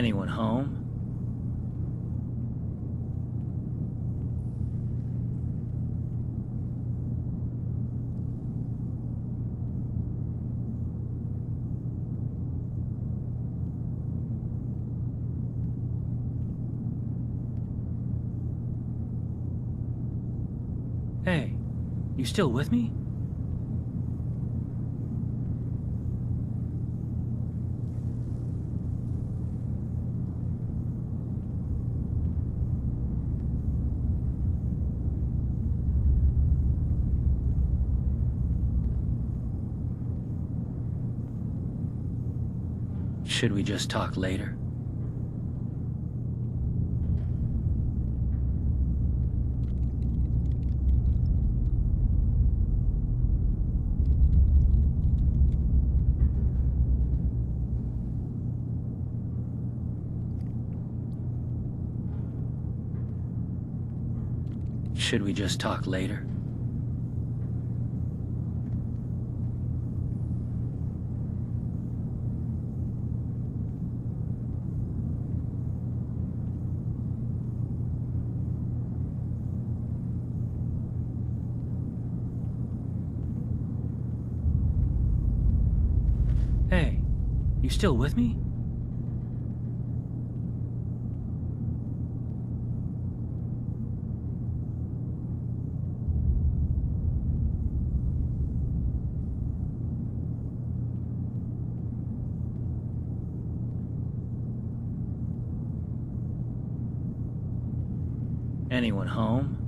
Anyone home? Hey, you still with me? Should we just talk later? Should we just talk later? Hey, you still with me? Anyone home?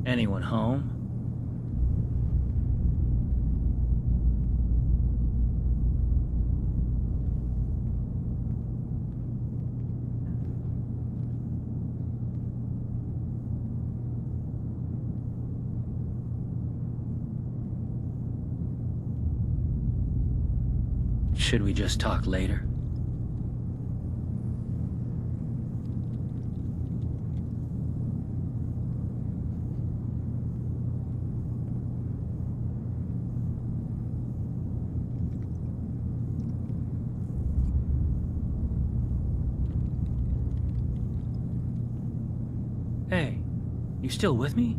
Anyone home? Should we just talk later? Hey, you still with me?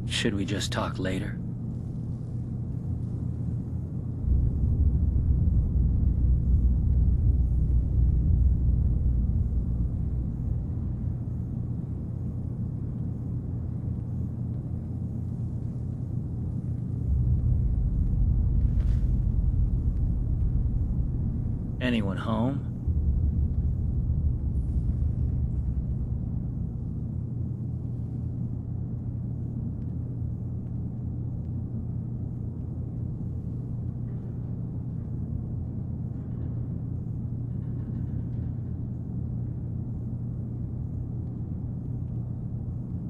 Should we just talk later? Anyone home?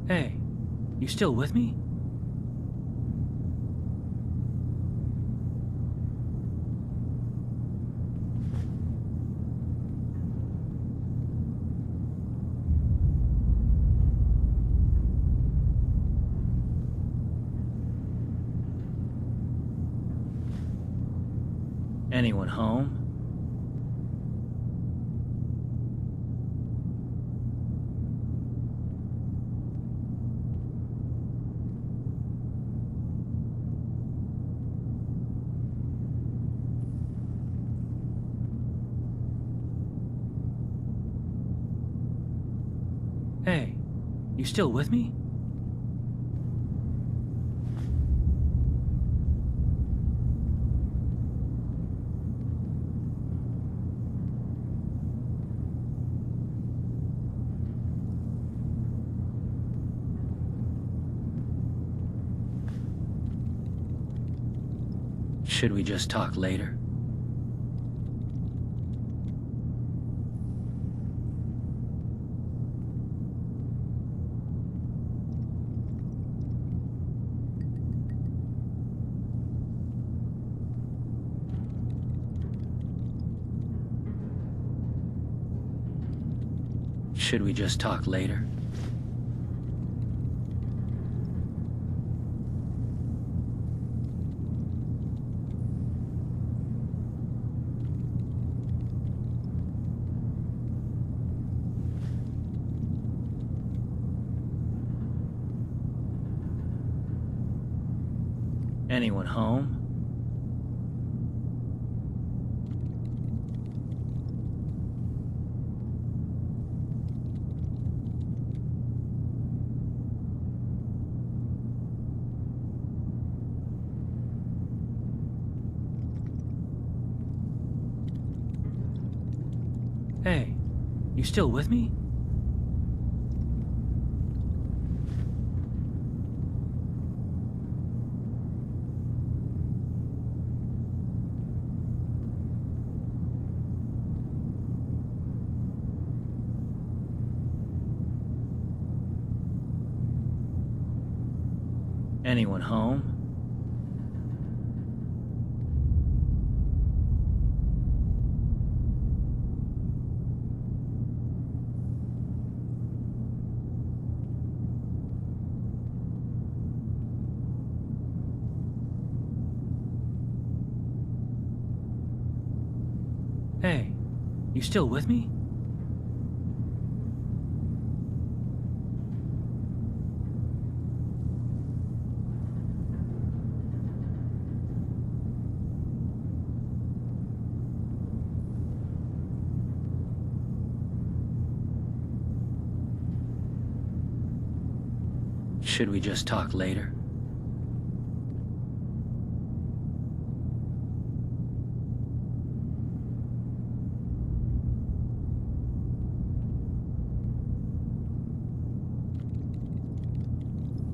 Hey, you still with me? Anyone home? Hey, you still with me? Should we just talk later? Should we just talk later? Anyone home? Hey, you still with me? Anyone home? Hey, you still with me? Should we just talk later?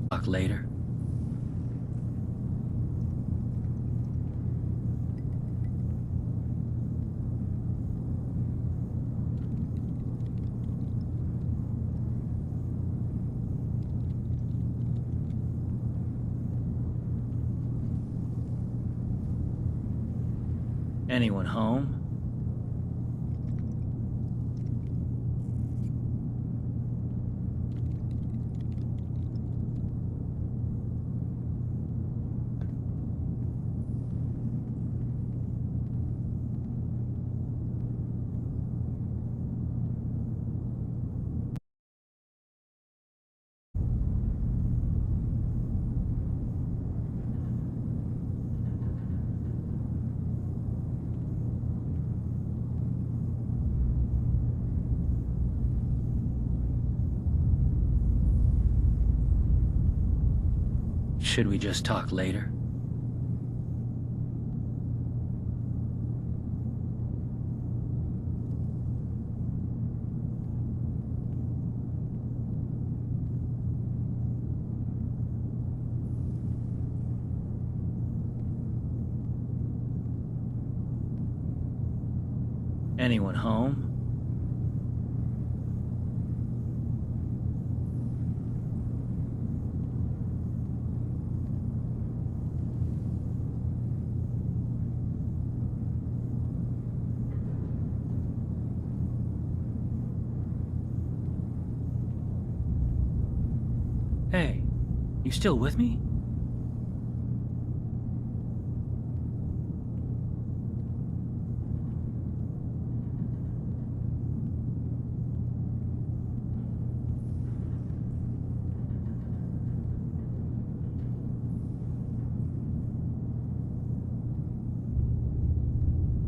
Talk later? Anyone home? Should we just talk later? Anyone home? Hey, you still with me?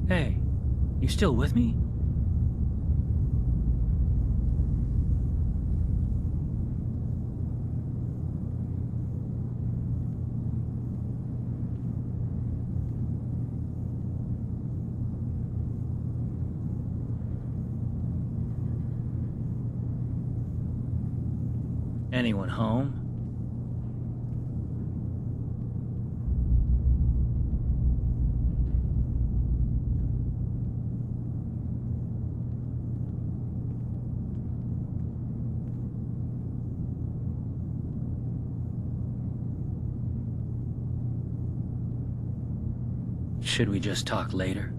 Hey, you still with me? Anyone home? Should we just talk later?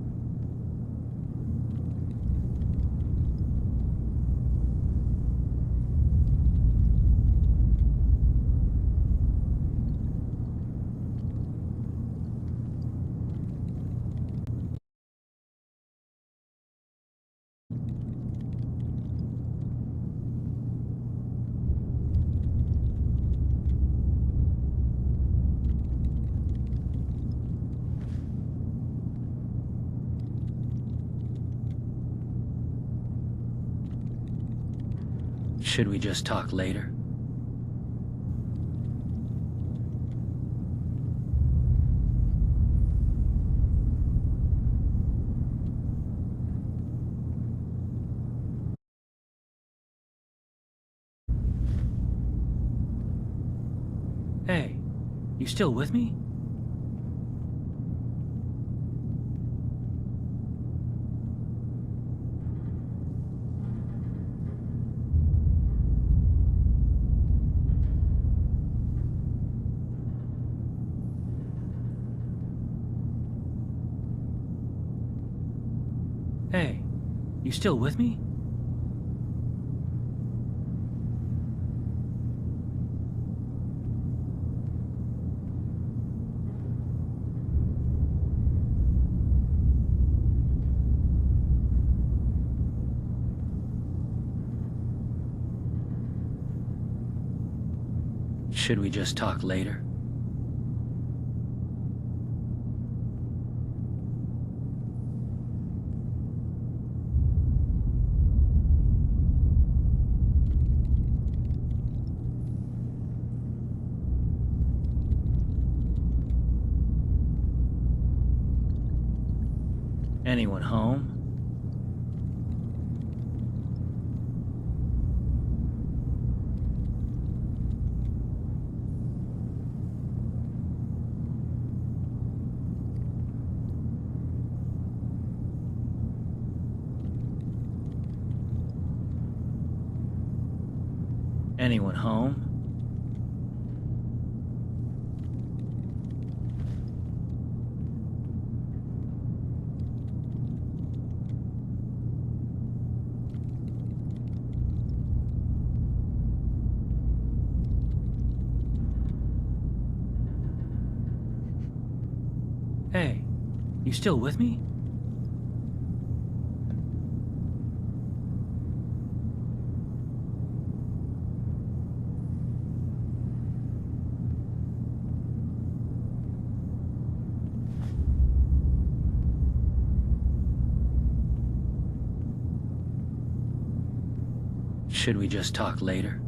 Should we just talk later? Hey, you still with me? Hey, you still with me? Should we just talk later? Anyone home? Anyone home? Hey, you still with me? Should we just talk later?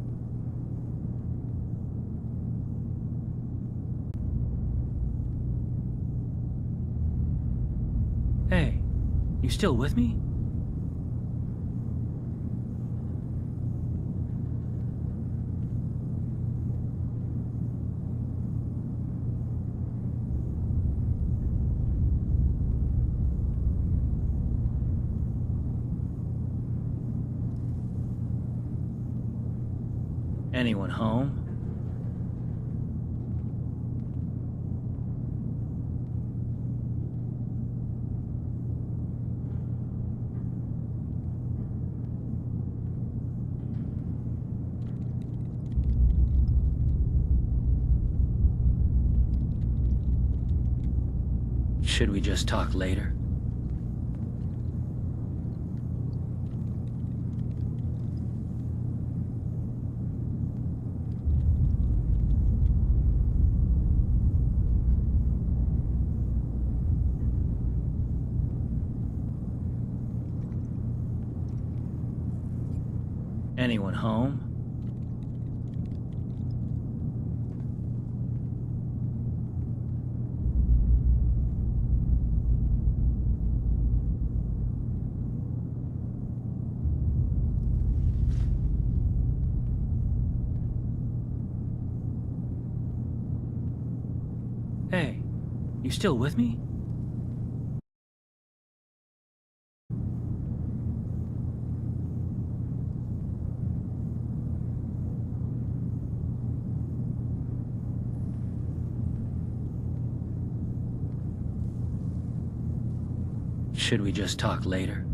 Hey, you still with me? Anyone home? Should we just talk later? Anyone home? Hey, you still with me? Should we just talk later?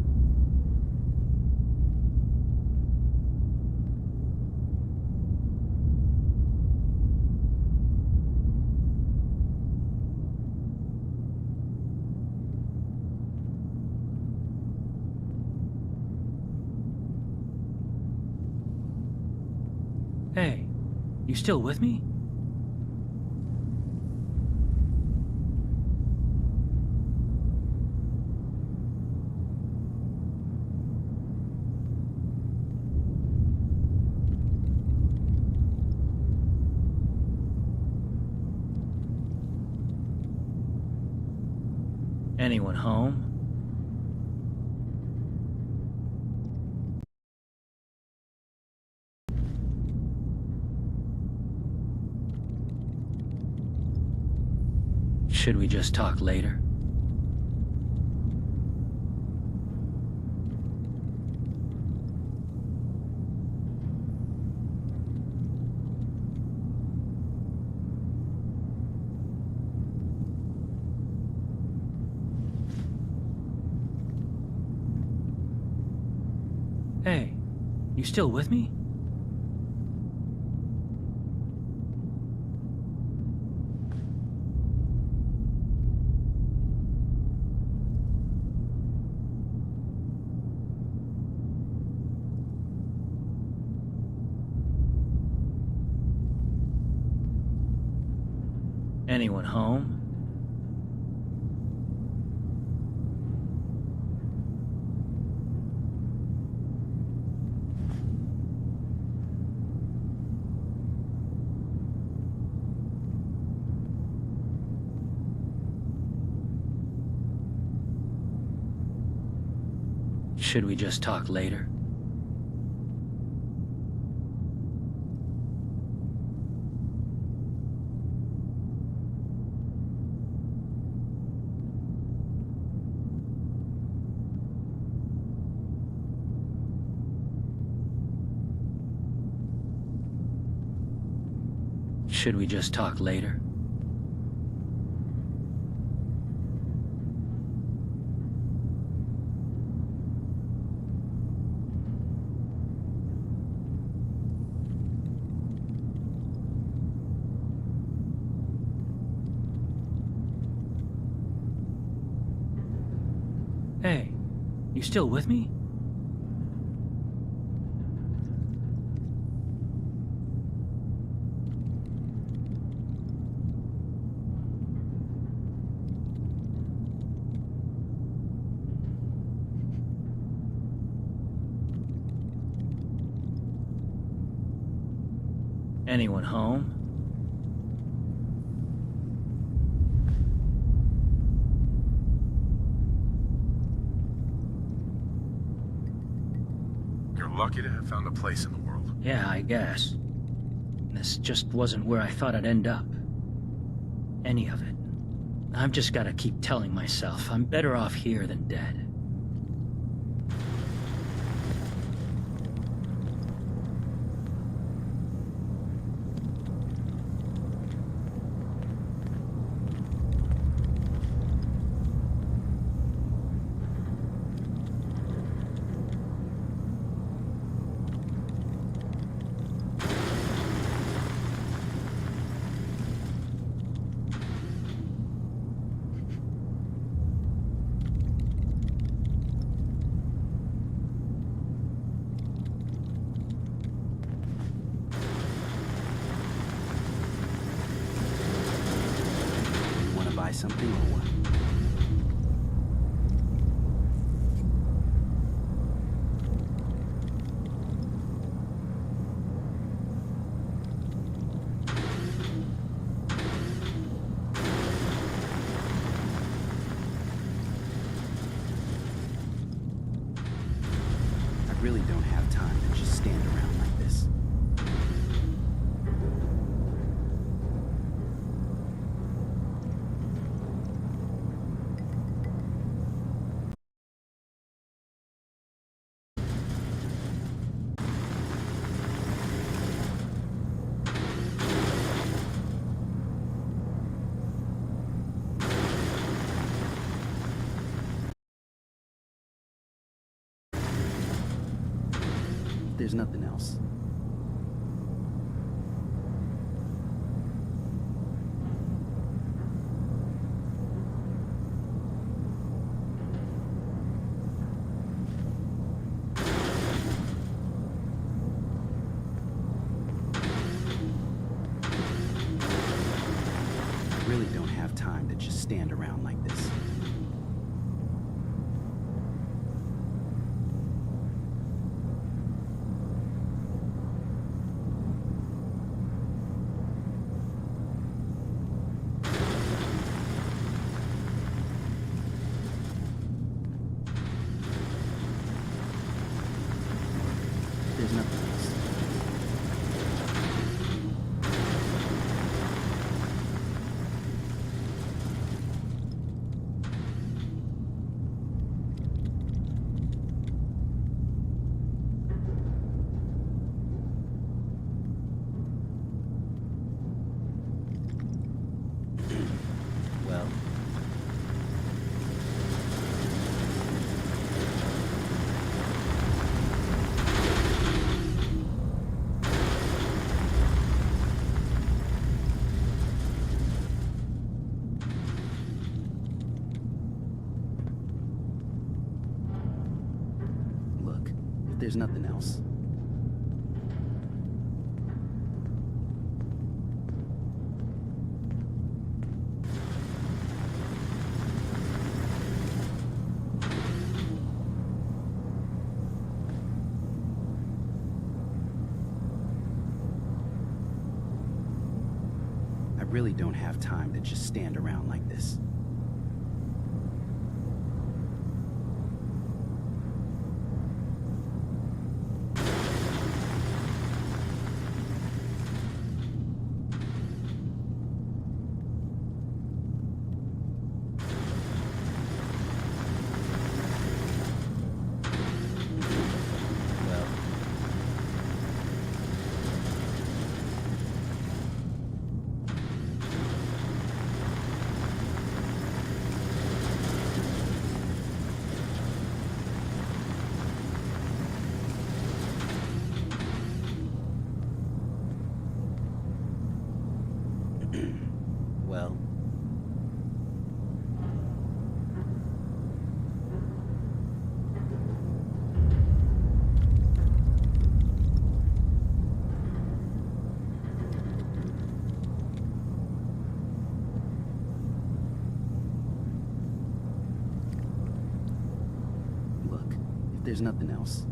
Hey, you still with me? Anyone home? Should we just talk later? Hey, you still with me? Anyone home? Should we just talk later? Should we just talk later? Hey, you still with me? Anyone home? You're lucky to have found a place in the world. Yeah, I guess. This just wasn't where I thought I'd end up. Any of it. I've just gotta keep telling myself I'm better off here than dead. Buy something or what? I really don't have time to just stand around like this. there's nothing else. I really don't have time to just stand around like this. There's nothing else. Well, look, if there's nothing else. I really don't have time to just stand around like this. Well, well, look, if there's nothing else.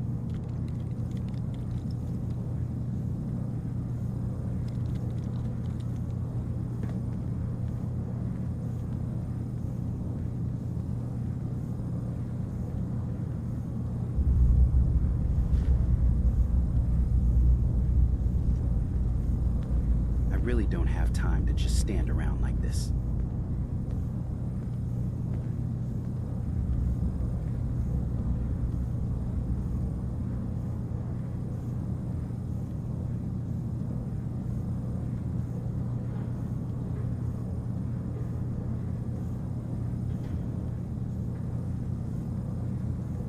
I really don't have time to just stand around like this.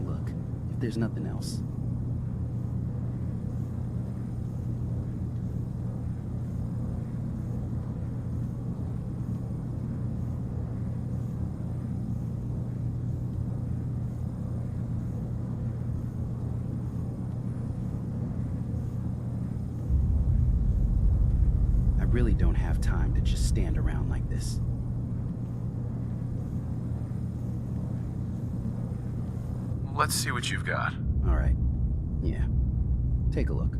Look, if there's nothing else. I really don't have time to just stand around like this. Let's see what you've got. All right. Yeah. Take a look.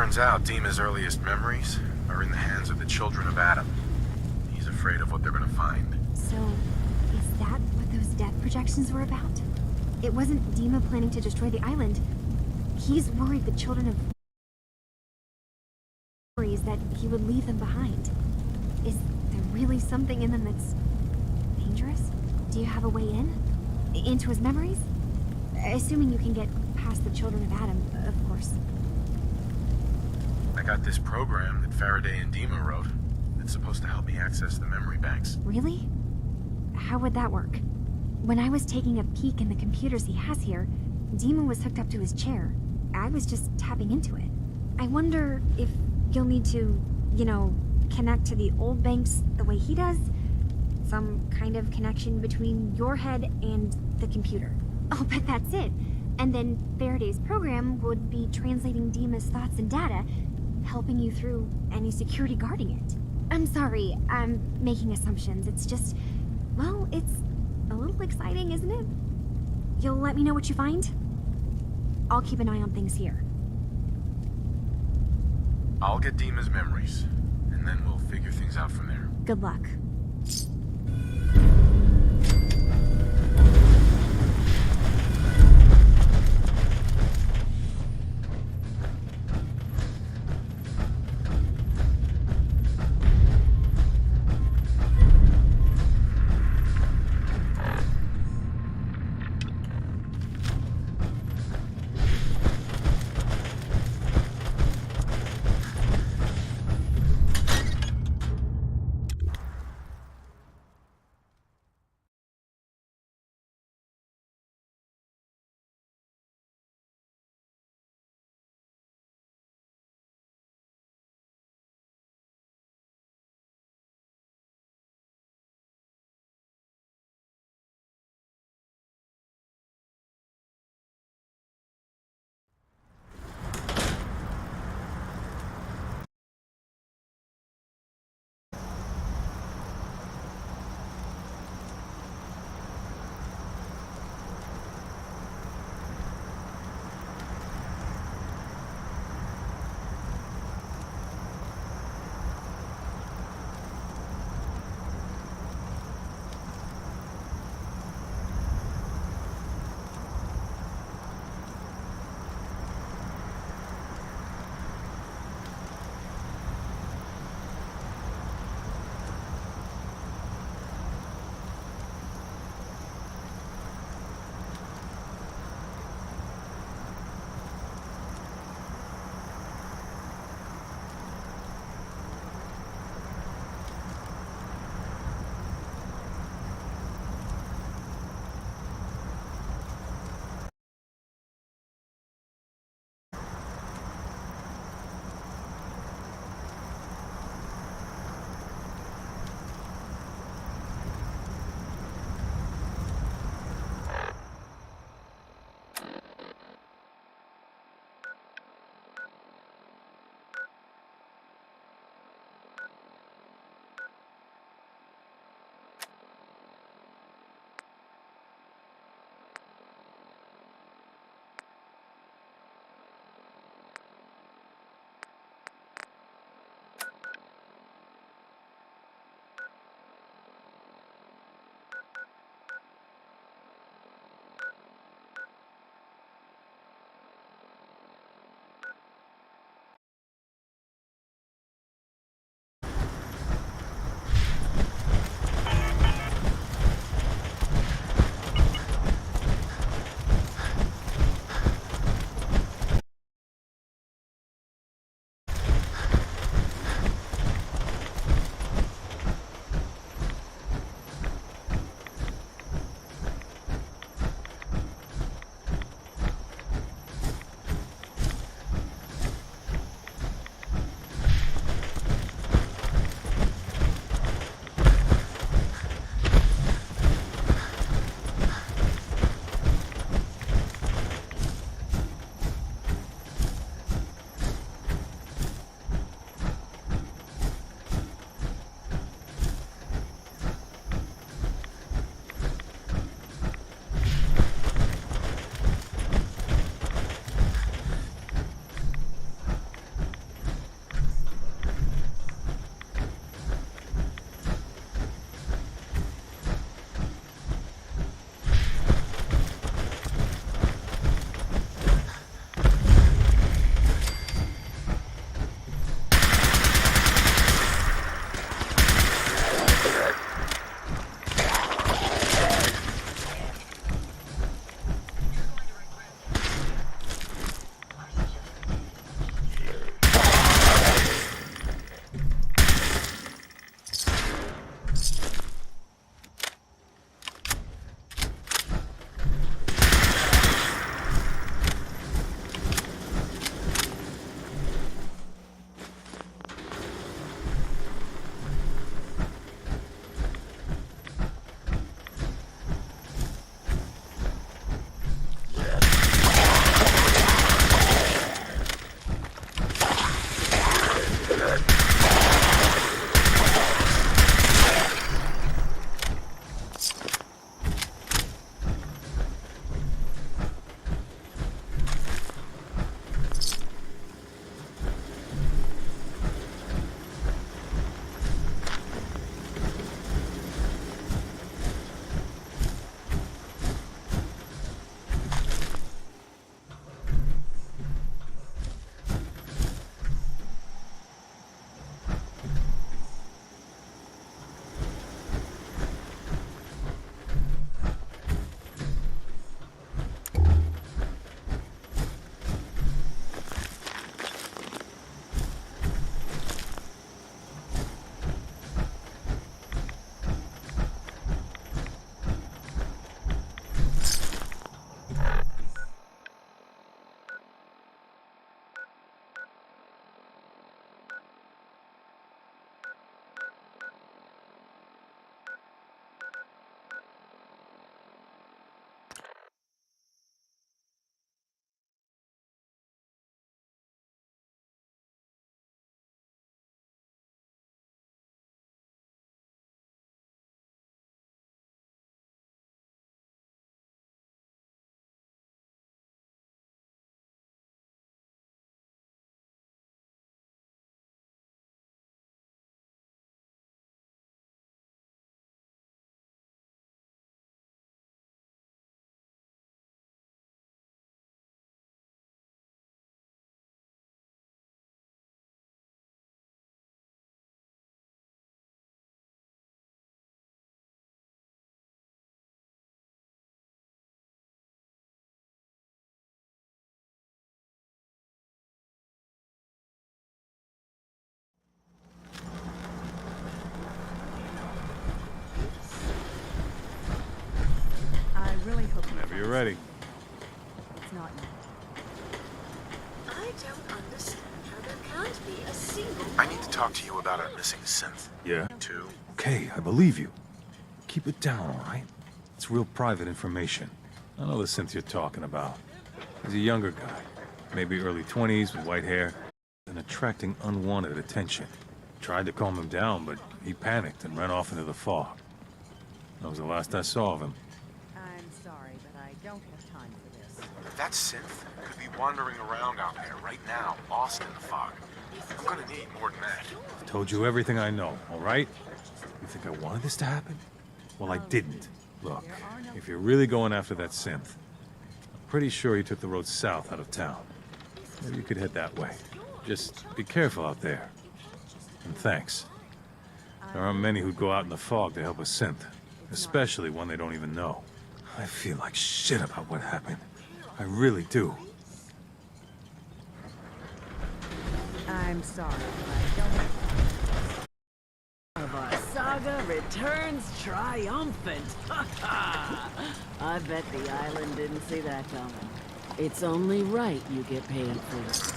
Turns out Dima's earliest memories are in the hands of the children of Adam. He's afraid of what they're gonna find. So, is that what those death projections were about? It wasn't Dima planning to destroy the island. He's worried the children of worries that he would leave them behind. Is there really something in them that's dangerous? Do you have a way in? Into his memories? Assuming you can get past the children of Adam, of course. I got this program that Faraday and Dima wrote. It's supposed to help me access the memory banks. Really? How would that work? When I was taking a peek in the computers he has here, Dima was hooked up to his chair. I was just tapping into it. I wonder if you'll need to, connect to the old banks the way he does? Some kind of connection between your head and the computer. I'll bet that's it. And then Faraday's program would be translating Dima's thoughts and data, helping you through any security guarding it. I'm sorry, I'm making assumptions. It's just, well, it's a little exciting, isn't it? You'll let me know what you find? I'll keep an eye on things here. I'll get Dima's memories, and then we'll figure things out from there. Good luck. ready. It's not. I don't understand how there can't be a single... I need to talk to you about our missing synth. Yeah? Two. Okay, I believe you. Keep it down, all right? It's real private information. I know the synth you're talking about. He's a younger guy, maybe early 20s with white hair, and attracting unwanted attention. Tried to calm him down, but he panicked and ran off into the fog. That was the last I saw of him. I'm sorry, but I don't have time for this. That synth could be wandering around out there right now, lost in the fog. I'm gonna need more than that. I've told you everything I know, all right? You think I wanted this to happen? Well, I didn't. Look, if you're really going after that synth, I'm pretty sure he took the road south out of town. Maybe you could head that way. Just be careful out there. And thanks. There aren't many who'd go out in the fog to help a synth, especially one they don't even know. I feel like shit about what happened. I really do. I'm sorry, but I don't have Of our saga returns triumphant. I bet the island didn't see that coming. It's only right you get paid for it.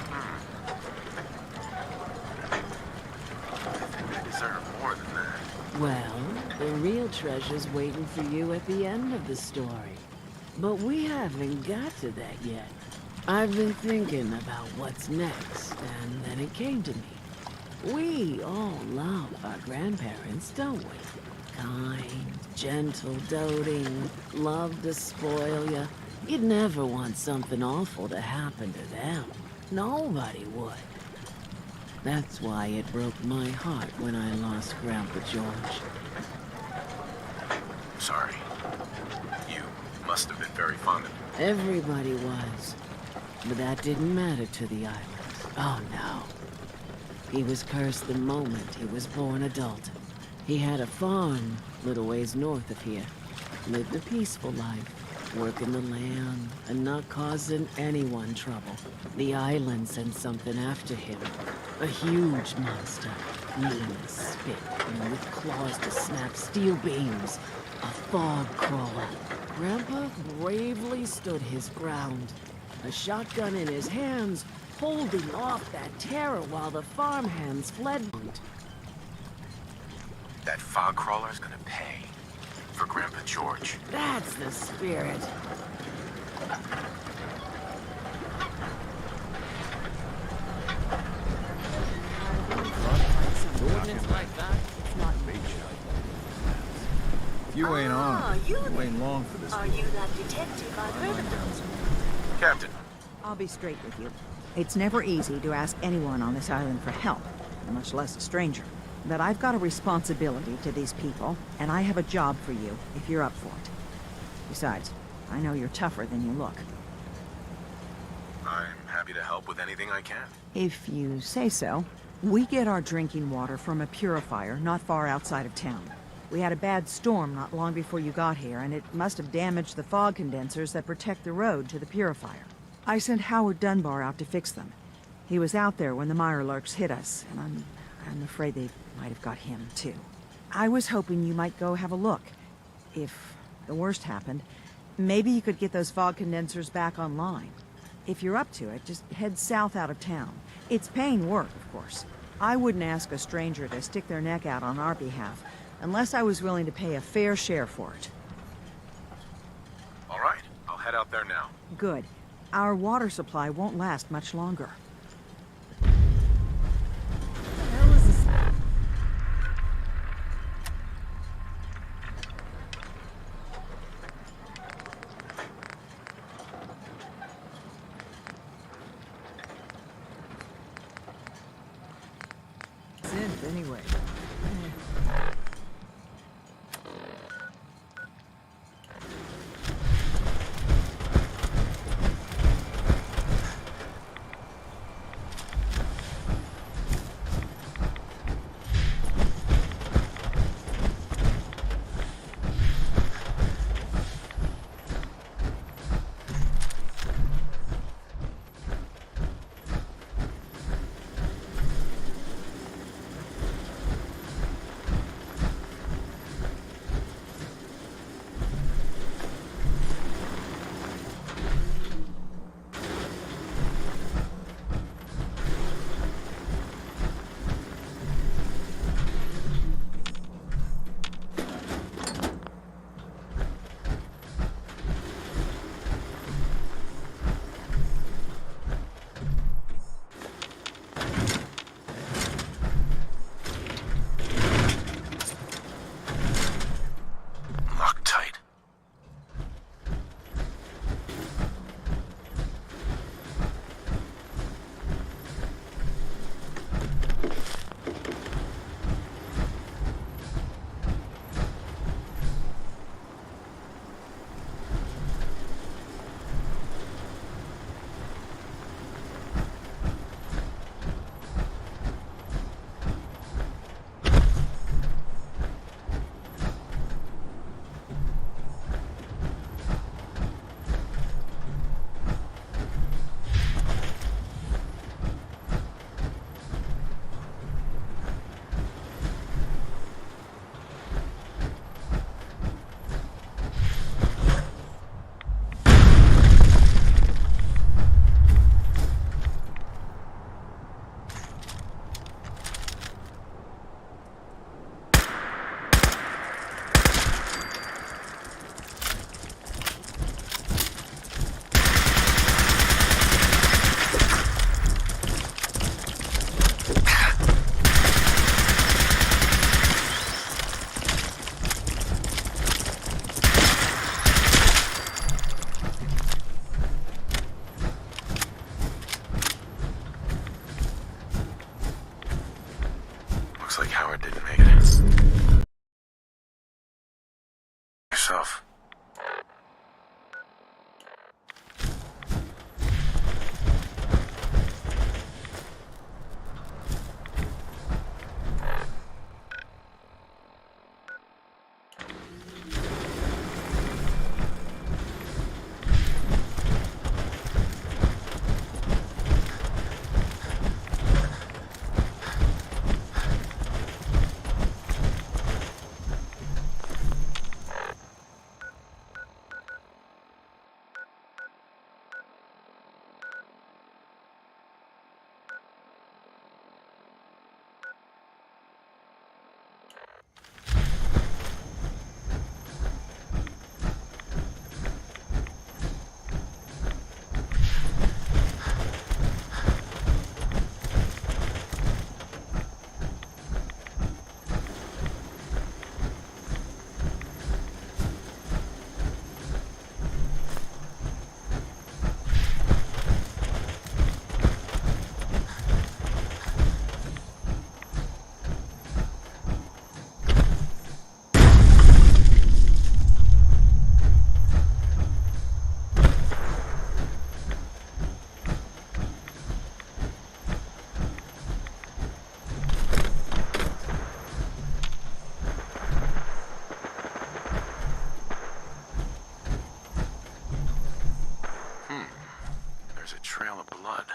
I deserve more than that. Well, the real treasure's waiting for you at the end of the story. But we haven't got to that yet. I've been thinking about what's next, and then it came to me. We all love our grandparents, don't we? Kind, gentle, doting, love to spoil you. You'd never want something awful to happen to them. Nobody would. That's why it broke my heart when I lost Grandpa George. Sorry. You must have been very fond of him. Everybody was. But that didn't matter to the island. Oh, no. He was cursed the moment he was born adult. He had a farm little ways north of here. Lived a peaceful life, working the land and not causing anyone trouble. The island sent something after him. A huge monster, mean as spit and with claws to snap steel beams. A fog crawler. Grandpa bravely stood his ground. A shotgun in his hands, holding off that terror while the farmhands fled. That fog crawler's gonna pay for Grandpa George. That's the spirit. Ordnance like that? It's not me. If you ain't on, you ain't long for this. Are you that detective I've heard about? Captain. I'll be straight with you. It's never easy to ask anyone on this island for help, much less a stranger. But I've got a responsibility to these people, and I have a job for you if you're up for it. Besides, I know you're tougher than you look. I'm happy to help with anything I can. If you say so. We get our drinking water from a purifier not far outside of town. We had a bad storm not long before you got here, and it must have damaged the fog condensers that protect the road to the purifier. I sent Howard Dunbar out to fix them. He was out there when the Mirelurks hit us, and I'm afraid they might have got him, too. I was hoping you might go have a look. If the worst happened, maybe you could get those fog condensers back online. If you're up to it, just head south out of town. It's paying work, of course. I wouldn't ask a stranger to stick their neck out on our behalf, unless I was willing to pay a fair share for it. All right, I'll head out there now. Good. Our water supply won't last much longer. Anyway. There's a trail of blood.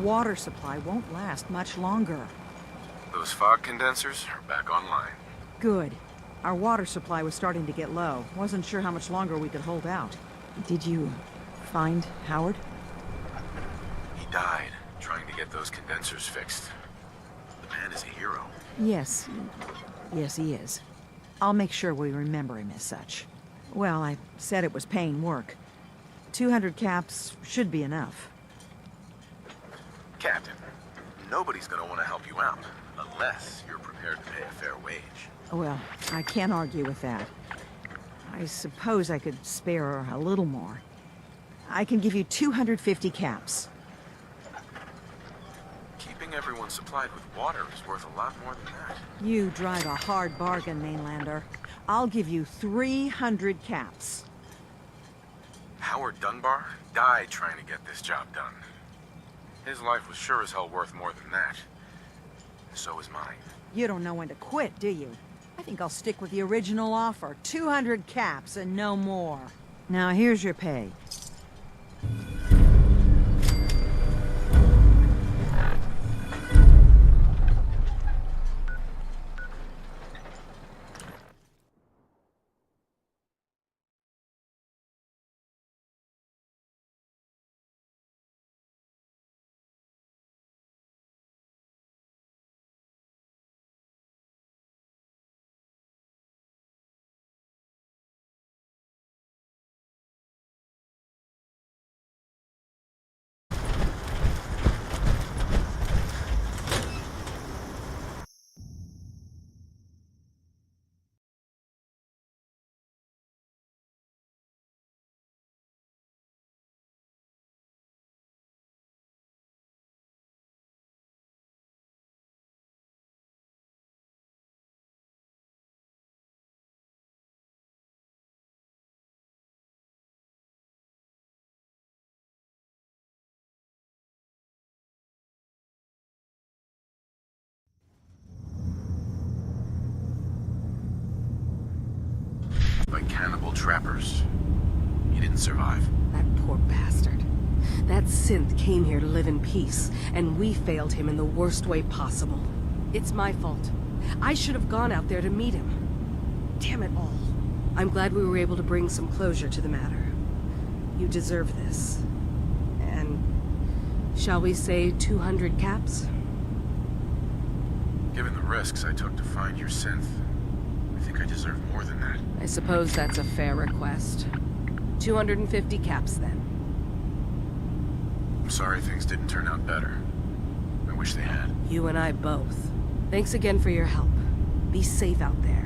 Water supply won't last much longer. Those fog condensers are back online. Good. Our water supply was starting to get low. Wasn't sure how much longer we could hold out. Did you find Howard? He died trying to get those condensers fixed. The man is a hero. Yes. Yes, he is. I'll make sure we remember him as such. Well, I said it was paying work. 200 caps should be enough. Captain, nobody's gonna want to help you out, unless you're prepared to pay a fair wage. Well, I can't argue with that. I suppose I could spare a little more. I can give you 250 caps. Keeping everyone supplied with water is worth a lot more than that. You drive a hard bargain, Mainlander. I'll give you 300 caps. Howard Dunbar died trying to get this job done. His life was sure as hell worth more than that. So is mine. You don't know when to quit, do you? I think I'll stick with the original offer. 200 caps and no more. Now here's your pay. by cannibal trappers. He didn't survive. That poor bastard. That synth came here to live in peace, and we failed him in the worst way possible. It's my fault. I should have gone out there to meet him. Damn it all. I'm glad we were able to bring some closure to the matter. You deserve this. And shall we say 200 caps? Given the risks I took to find your synth, I think I deserve more than that. I suppose that's a fair request. 250 caps, then. I'm sorry things didn't turn out better. I wish they had. You and I both. Thanks again for your help. Be safe out there.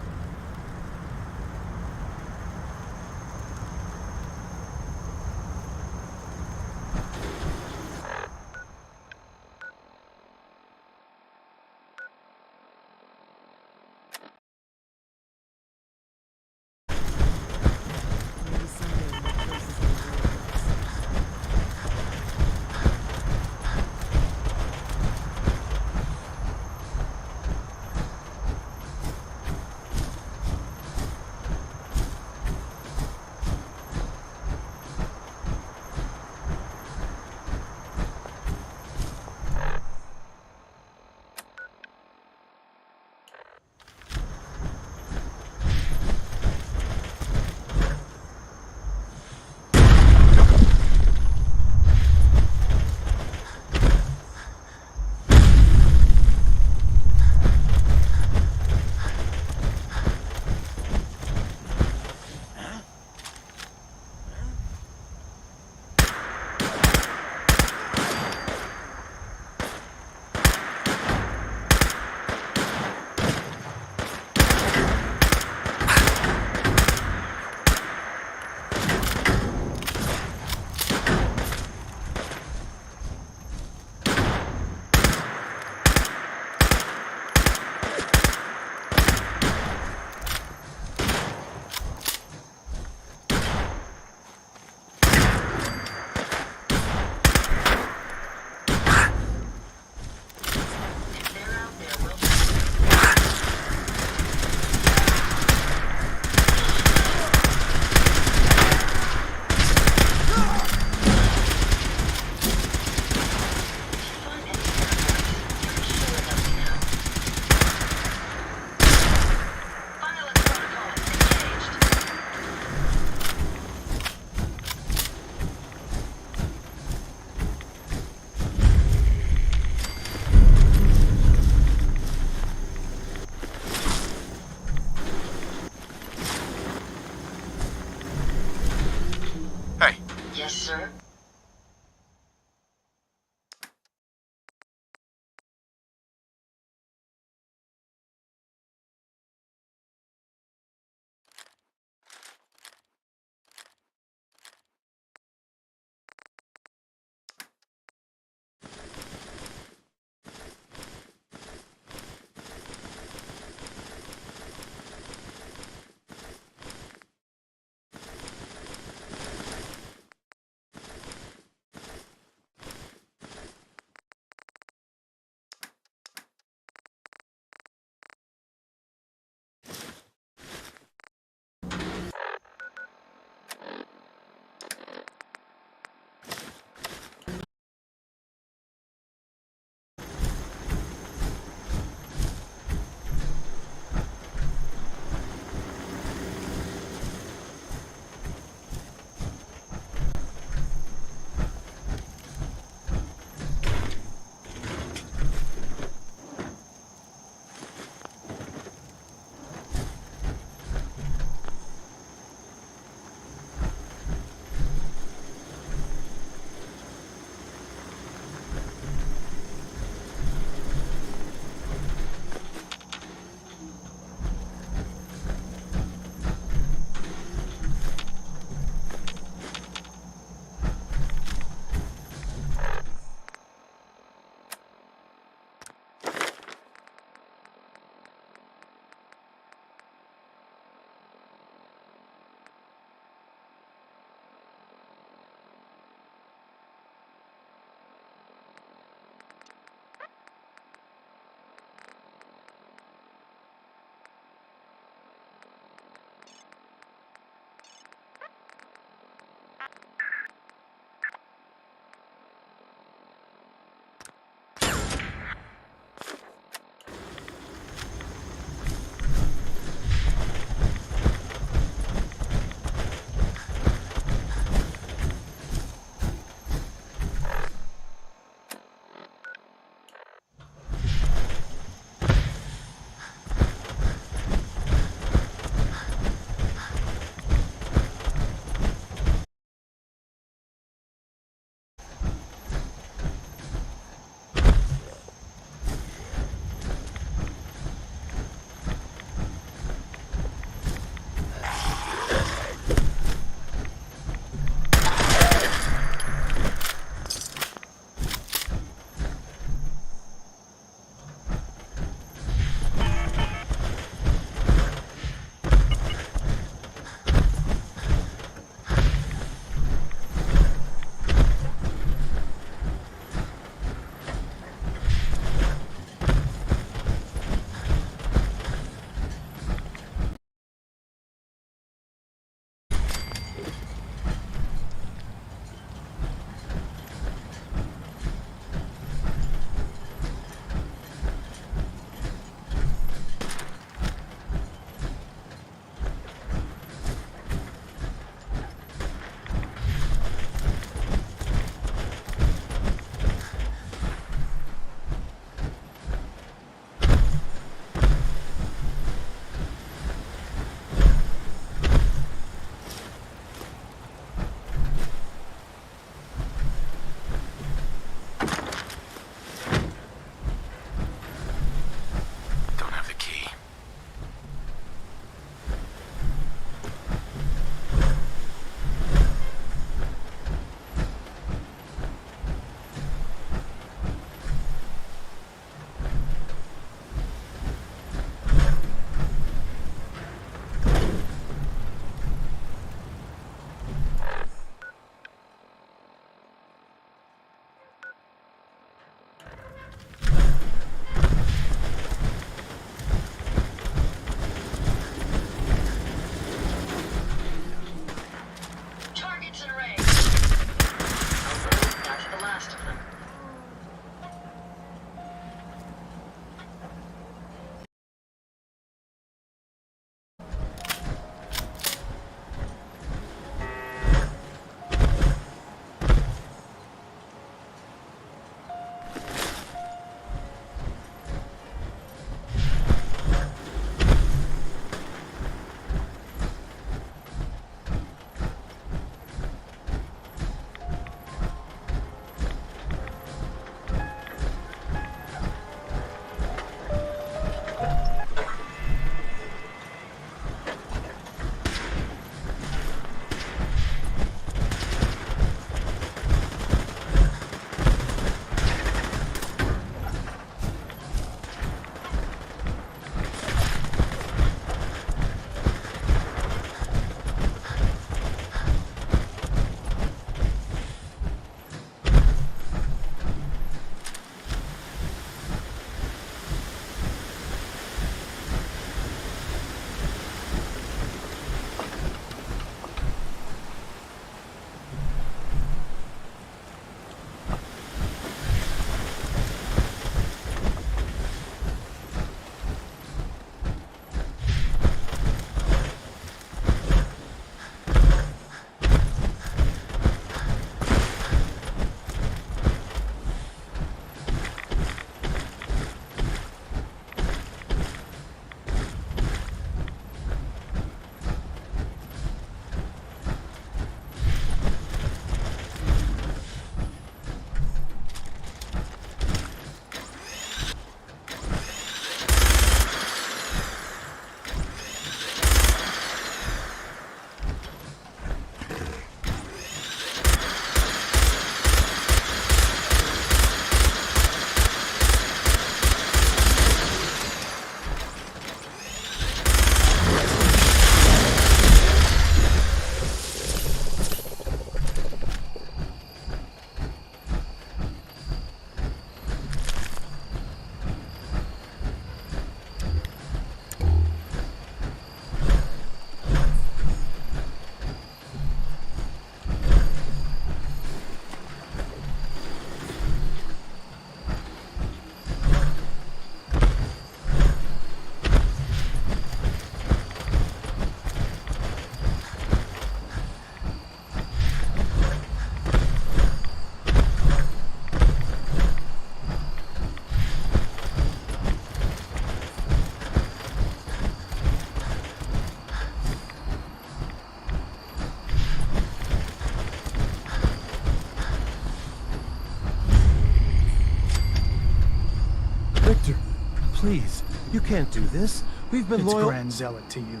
please. You can't do this. We've been It's loyal... Grand Zealot to you,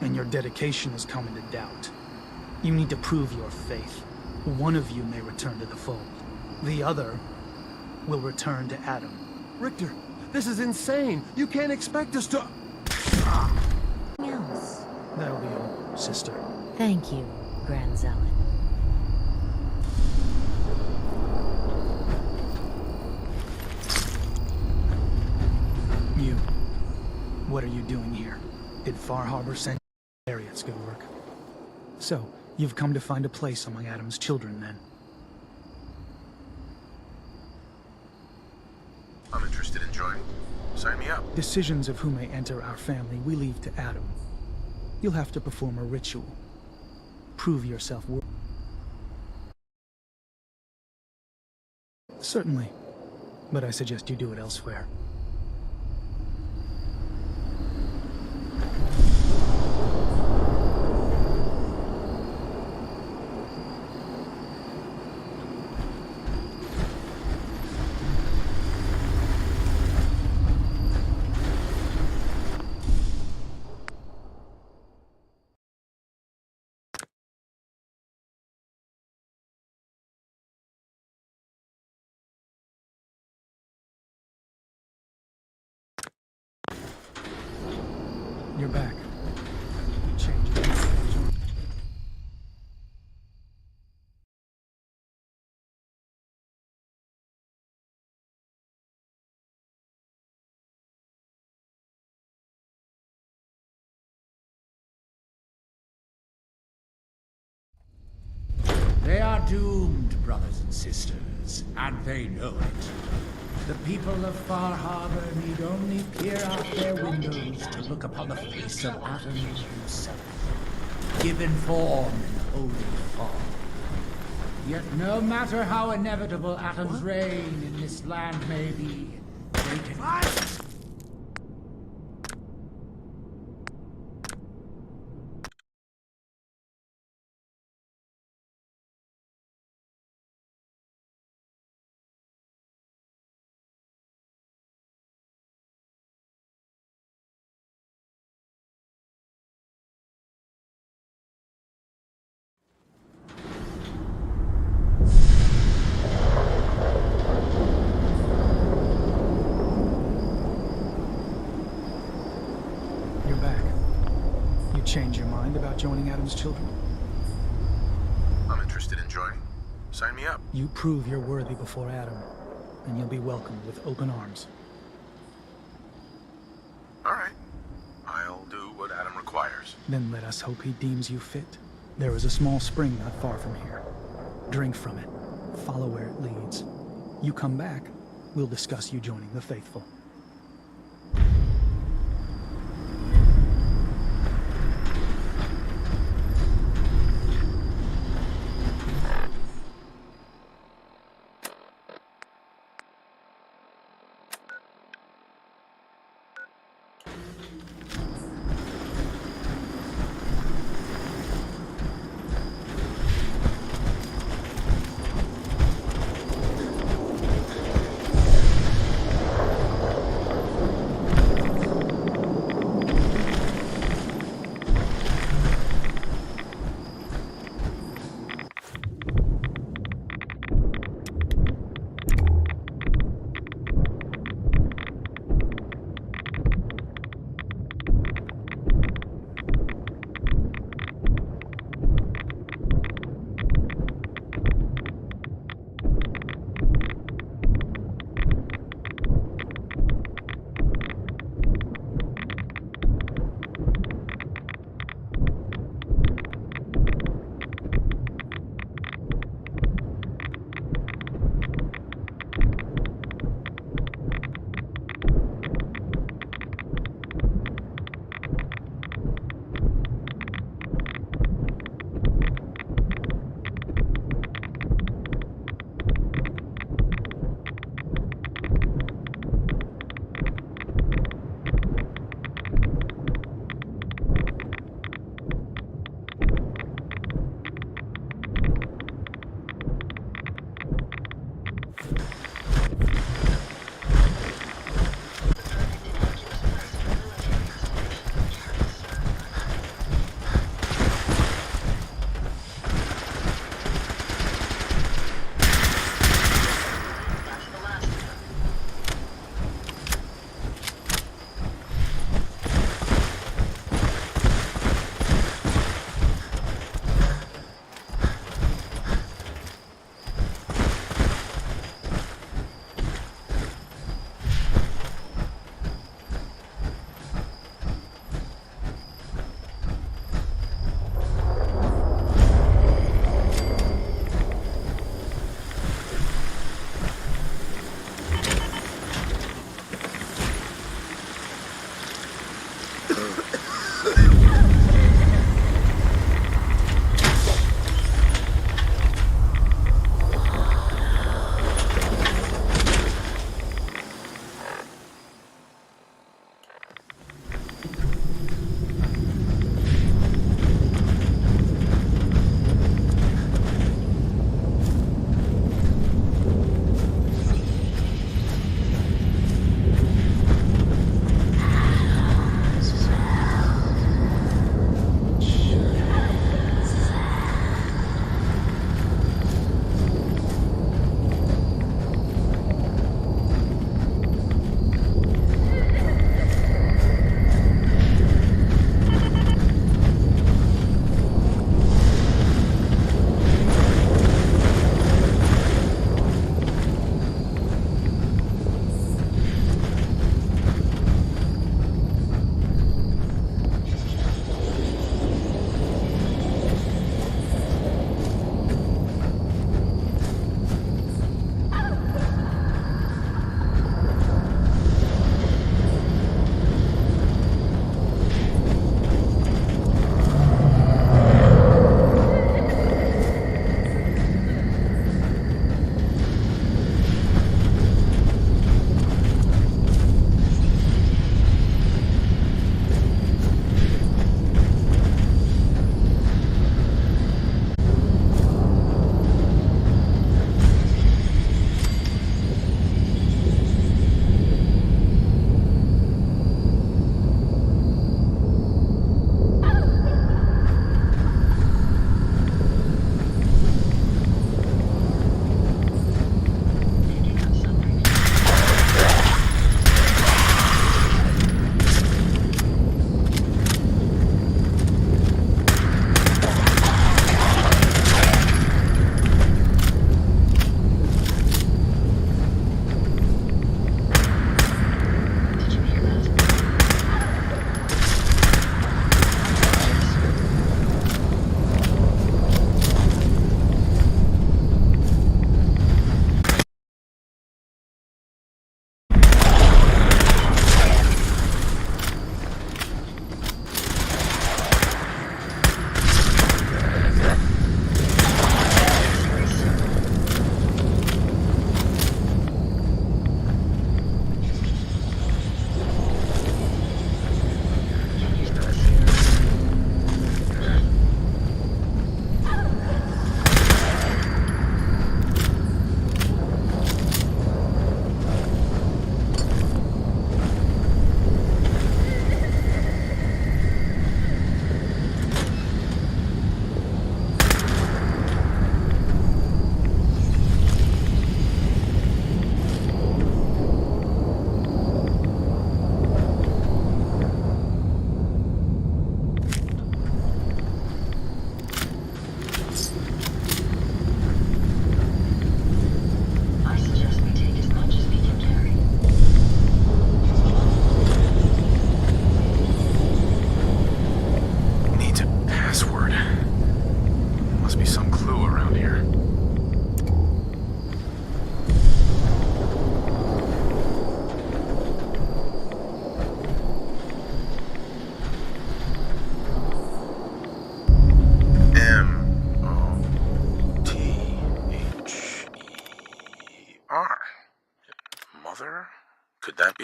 and your dedication has come into doubt. You need to prove your faith. One of you may return to the fold. The other will return to Adam. Richter, this is insane. You can't expect us to... Else. That'll be all, sister. Thank you, Grand Zealot. You. What are you doing here? Did Far Harbor send you? It's good work. So, you've come to find a place among Adam's children, then? I'm interested in joining. Sign me up. Decisions of who may enter our family we leave to Adam. You'll have to perform a ritual. Prove yourself worthy. Certainly, but I suggest you do it elsewhere. You're back. Change it. They are doomed, brothers and sisters, and they know it. The people of Far Harbor need only peer out their windows to look upon the face of Adam himself, given form in holy form. Yet no matter how inevitable Adam's reign in this land may be, they can... You're back. You changed your mind about joining Adam's children? I'm interested in joining. Sign me up. You prove you're worthy before Adam, and you'll be welcomed with open arms. All right. I'll do what Adam requires. Then let us hope he deems you fit. There is a small spring not far from here. Drink from it. Follow where it leads. You come back, we'll discuss you joining the faithful.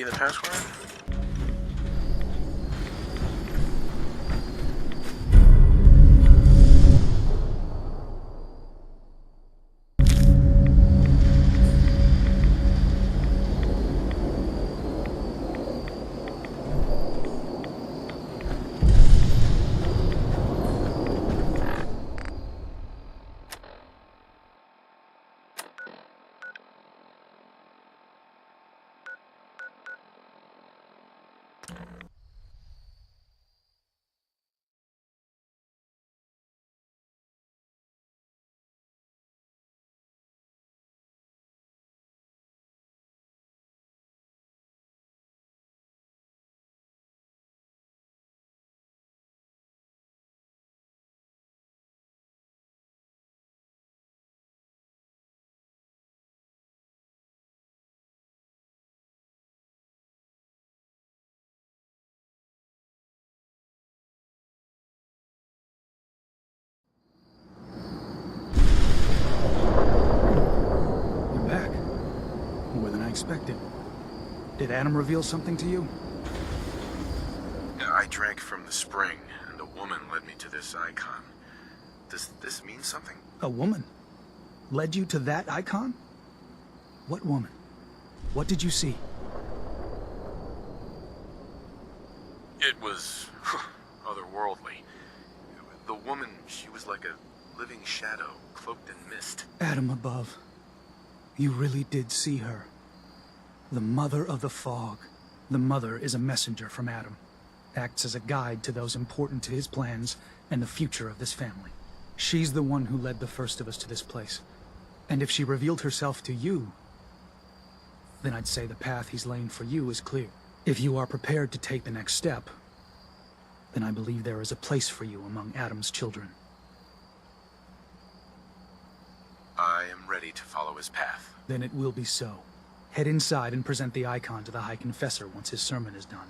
be the password? Expected. Did Adam reveal something to you? I drank from the spring, and a woman led me to this icon. Does this mean something? A woman? Led you to that icon? What woman? What did you see? It was otherworldly. The woman, she was like a living shadow, cloaked in mist. Adam above. You really did see her. The Mother of the Fog. The Mother is a messenger from Adam. Acts as a guide to those important to his plans and the future of this family. She's the one who led the first of us to this place. And if she revealed herself to you, then I'd say the path he's laying for you is clear. If you are prepared to take the next step, then I believe there is a place for you among Adam's children. I am ready to follow his path. Then it will be so. Head inside and present the icon to the High Confessor once his sermon is done.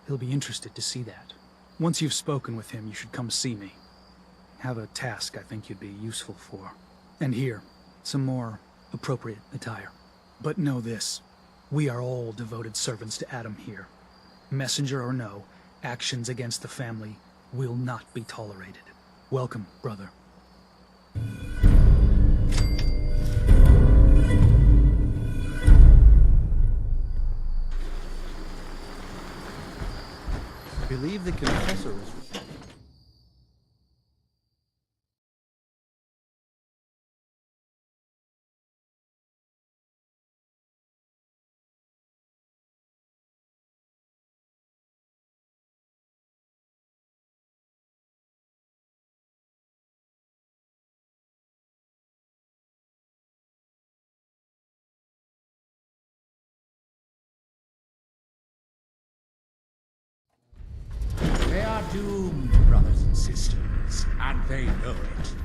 He'll be interested to see that. Once you've spoken with him, you should come see me. Have a task I think you'd be useful for. And here, some more appropriate attire. But know this, we are all devoted servants to Adam here. Messenger or no, actions against the family will not be tolerated. Welcome, brother. I believe the confessor is... They are doomed, brothers and sisters, and they know it.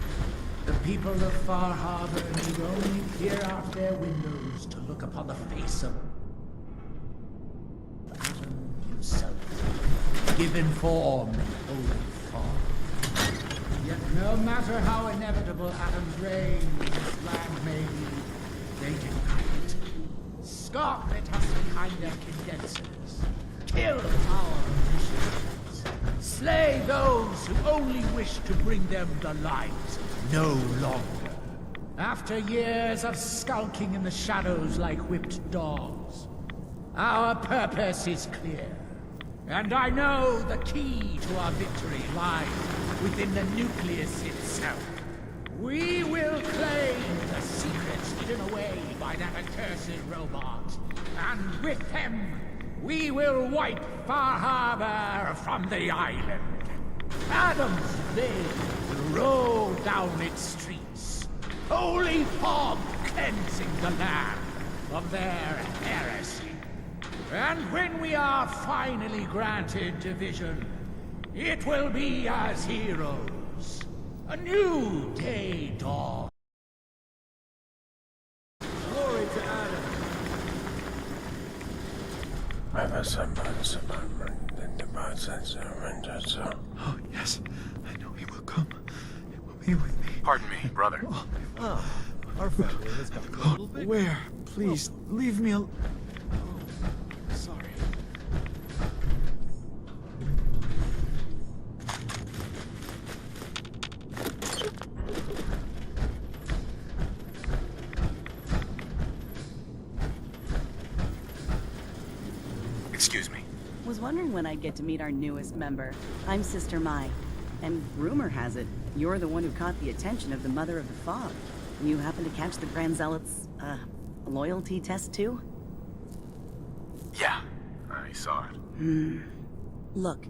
The people of Far Harbor need only peer out their windows to look upon the face of Adam himself, given form in holy fog. Yet no matter how inevitable Adam's reign in this land may be, they deny it. Scoff at us behind their condensers. Kill our missionaries. Slay those who only wish to bring them the light no longer. After years of skulking in the shadows like whipped dogs, our purpose is clear. And I know the key to our victory lies within the nucleus itself. We will claim the secrets hidden away by that accursed robot, and with them, we will wipe Far Harbor from the island. Adam's blade will roll down its streets, holy fog cleansing the land of their heresy. And when we are finally granted division, it will be as heroes. A new day dawns. Glory to Adam. Oh, yes. I know he will come. He will be with me. Pardon me, brother. Oh, our family has gotten a little bit... Where? Please, leave me alone. Was wondering when I'd get to meet our newest member. I'm Sister Mai, and rumor has it, you're the one who caught the attention of the Mother of the Fog. You happen to catch the Grand Zealot's, loyalty test too? Yeah, I saw it. Look,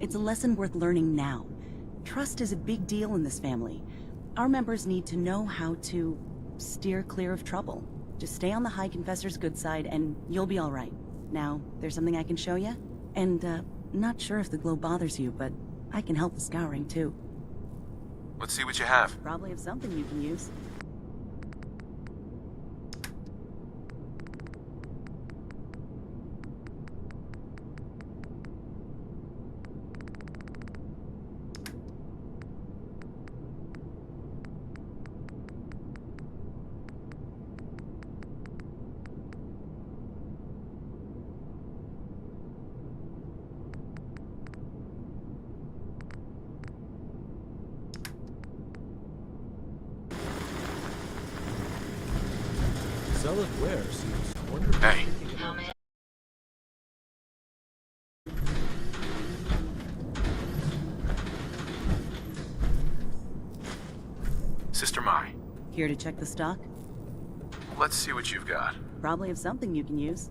it's a lesson worth learning now. Trust is a big deal in this family. Our members need to know how to steer clear of trouble. Just stay on the High Confessor's good side and you'll be alright. Now, there's something I can show you? And, not sure if the glow bothers you, but I can help with scouring too. Let's see what you have. Probably have something you can use. Zealot where seems wonderful. Hey. Sister Mai. Here to check the stock? Let's see what you've got. Probably have something you can use.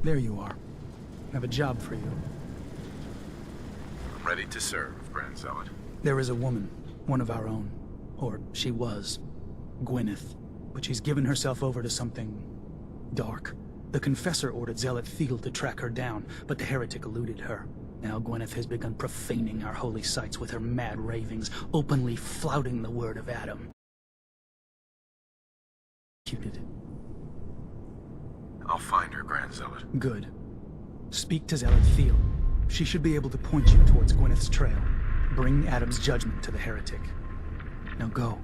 There you are. I have a job for you. I'm ready to serve, Grand Zealot. There is a woman, one of our own. Or she was. Gwyneth. But she's given herself over to something dark. The Confessor ordered Zealot Thiel to track her down, but the heretic eluded her. Now Gwyneth has begun profaning our holy sites with her mad ravings, openly flouting the word of Adam. I'll find her, Grand Zealot. Good. Speak to Zealot Thiel. She should be able to point you towards Gwyneth's trail. Bring Adam's judgment to the heretic. Now go.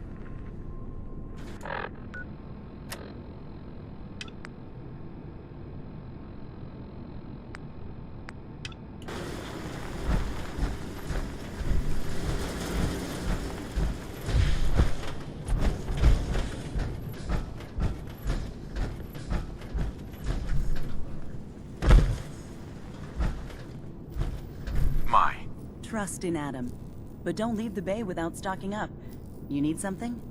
trust in Adam. But don't leave the bay without stocking up. You need something?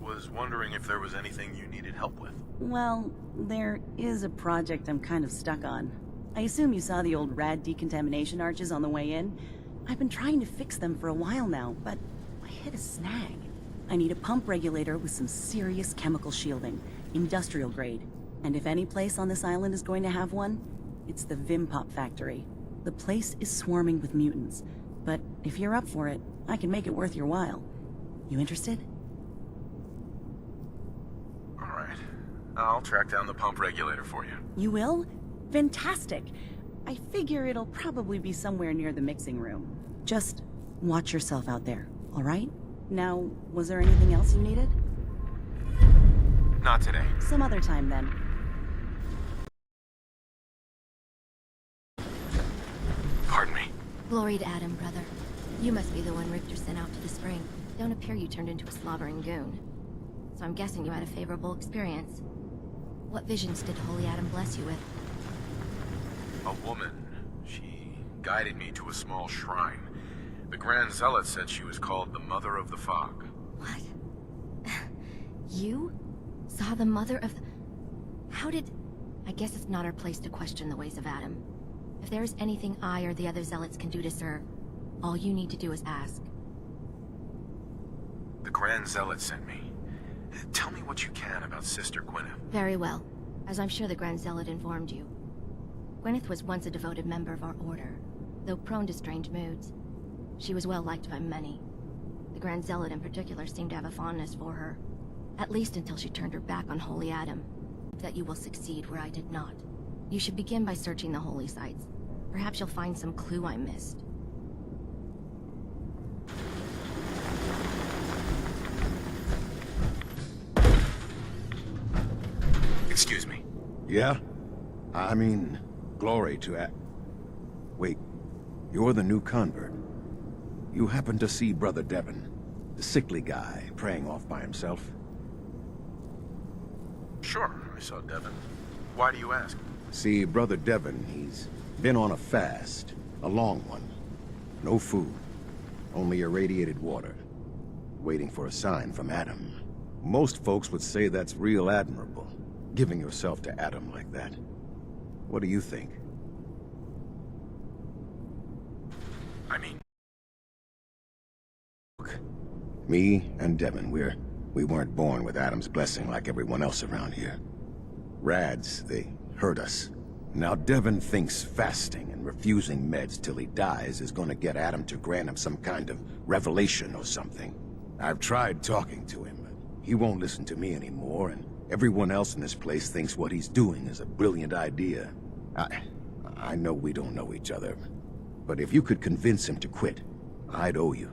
Was wondering if there was anything you needed help with. Well, there is a project I'm kind of stuck on. I assume you saw the old rad decontamination arches on the way in. I've been trying to fix them for a while now, but I hit a snag. I need a pump regulator with some serious chemical shielding, industrial grade. And if any place on this island is going to have one, it's the Vimpop factory. The place is swarming with mutants, but if you're up for it, I can make it worth your while. You interested? Alright. I'll track down the pump regulator for you. You will? Fantastic! I figure it'll probably be somewhere near the mixing room. Just watch yourself out there, alright? Now, was there anything else you needed? Not today. Some other time, then. Pardon me. Glory to Adam, brother. You must be the one Richter sent out to the spring. Don't appear you turned into a slobbering goon. So I'm guessing you had a favorable experience. What visions did Holy Adam bless you with? A woman. She guided me to a small shrine. The Grand Zealot said she was called the Mother of the Fog. What? You? Saw the Mother of... How did... I guess it's not our place to question the ways of Adam. If there is anything I or the other Zealots can do to serve, all you need to do is ask. The Grand Zealot sent me. Tell me what you can about Sister Gwyneth. Very well, as I'm sure the Grand Zealot informed you. Gwyneth was once a devoted member of our order, though prone to strange moods. She was well liked by many. The Grand Zealot in particular seemed to have a fondness for her, at least until she turned her back on Holy Adam. That you will succeed where I did not. You should begin by searching the holy sites. Perhaps you'll find some clue I missed. Excuse me. Yeah? I mean, glory to Wait, you're the new convert. You happen to see Brother Devon, the sickly guy praying off by himself? Sure, I saw Devon. Why do you ask? See, Brother Devon, he's been on a fast. A long one. No food. Only irradiated water. Waiting for a sign from Adam. Most folks would say that's real admirable. Giving yourself to Adam like that. What do you think? I mean... Look, me and Devon, we weren't born with Adam's blessing like everyone else around here. Rads, they hurt us. Now Devon thinks fasting and refusing meds till he dies is gonna get Adam to grant him some kind of revelation or something. I've tried talking to him, but he won't listen to me anymore, and everyone else in this place thinks what he's doing is a brilliant idea. I know we don't know each other, but if you could convince him to quit, I'd owe you.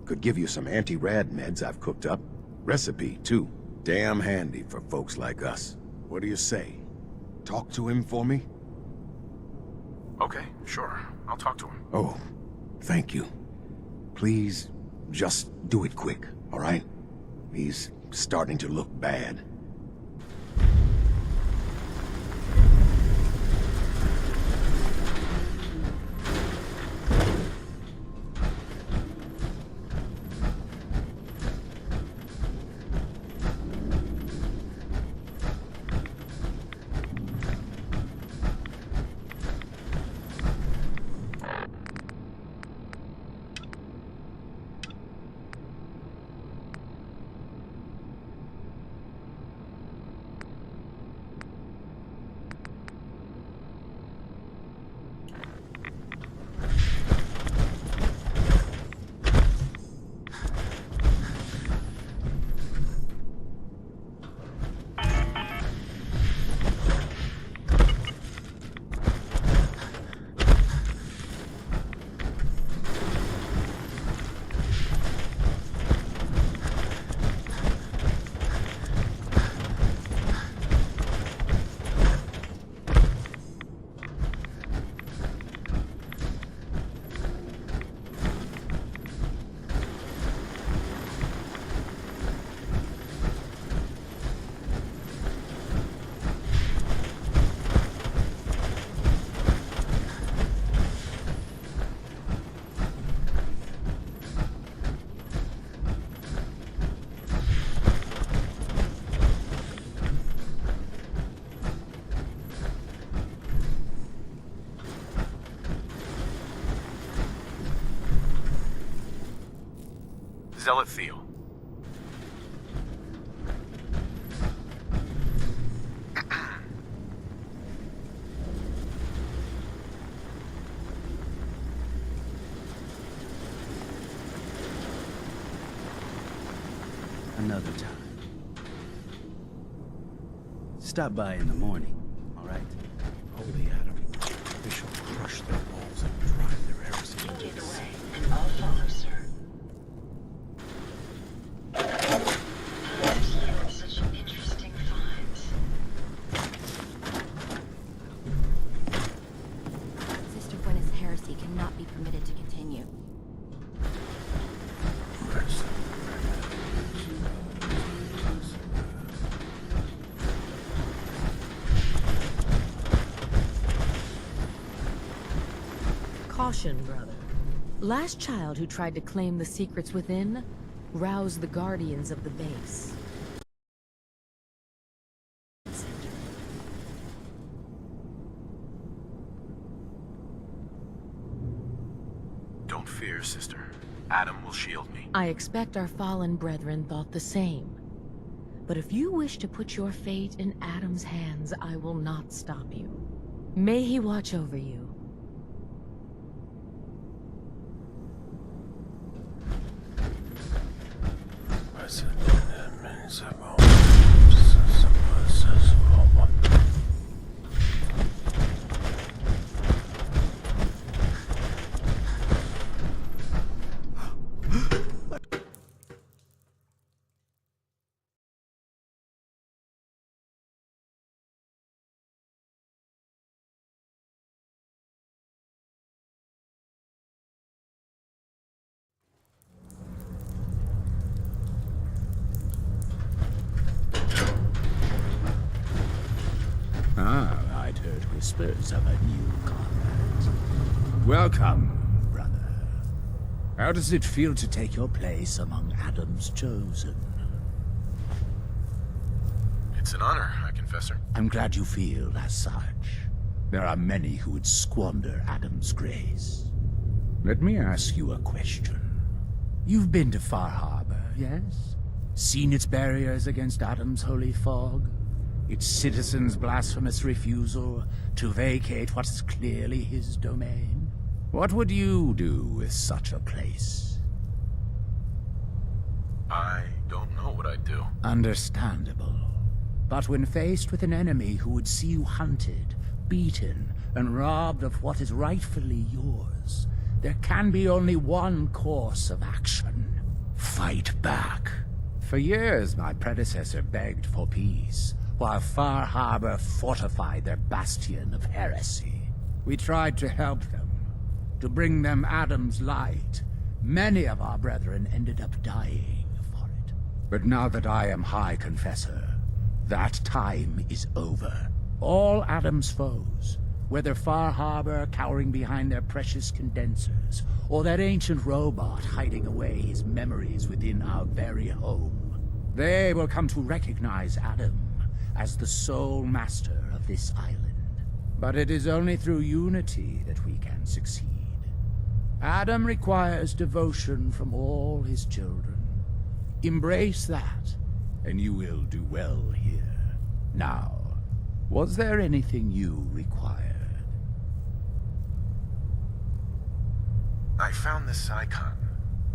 Could give you some anti-rad meds I've cooked up. Recipe, too. Damn handy for folks like us. What do you say? Talk to him for me? Okay, sure. I'll talk to him. Oh, thank you. Please, just do it quick, all right? He's starting to look bad. Zealot Theo. Another time. Stop by in the morning, all right? Holy Adam. They shall crush their walls and drive their heresy into Lead the the sea. way, and I'll follow, sir. Such interesting finds. Sister Gwen's heresy cannot be permitted to continue. Caution, brother. Last child who tried to claim the secrets within roused the guardians of the base. Don't fear, sister. Adam will shield me. I expect our fallen brethren thought the same. But if you wish to put your fate in Adam's hands, I will not stop you. May he watch over you. Ah, I'd heard whispers of a new comrade. Welcome, brother. How does it feel to take your place among Adam's chosen? It's an honor, I confess, sir. I'm glad you feel as such. There are many who would squander Adam's grace. Let me ask you a question. You've been to Far Harbor, yes? Seen its barriers against Adam's holy fog? Its citizens' blasphemous refusal to vacate what is clearly his domain? What would you do with such a place? I don't know what I'd do. Understandable. But when faced with an enemy who would see you hunted, beaten, and robbed of what is rightfully yours, there can be only one course of action. Fight back. For years, my predecessor begged for peace, while Far Harbor fortified their bastion of heresy. We tried to help them, to bring them Adam's light. Many of our brethren ended up dying for it. But now that I am High Confessor, that time is over. All Adam's foes, whether Far Harbor cowering behind their precious condensers, or that ancient robot hiding away his memories within our very home, they will come to recognize Adam as the sole master of this island. But it is only through unity that we can succeed. Adam requires devotion from all his children. Embrace that, and you will do well here. Now, was there anything you required? I found this icon.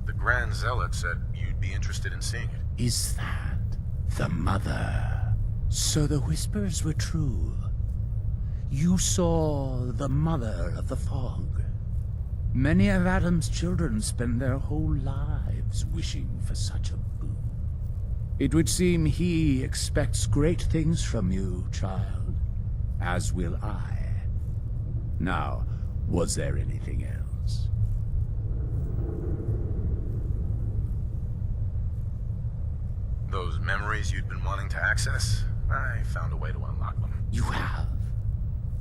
The Grand Zealot said you'd be interested in seeing it. Is that the Mother? So the whispers were true. You saw the Mother of the Fog. Many of Adam's children spend their whole lives wishing for such a boon. It would seem he expects great things from you, child. As will I. Now, was there anything else? Those memories you'd been wanting to access? I found a way to unlock them. You have?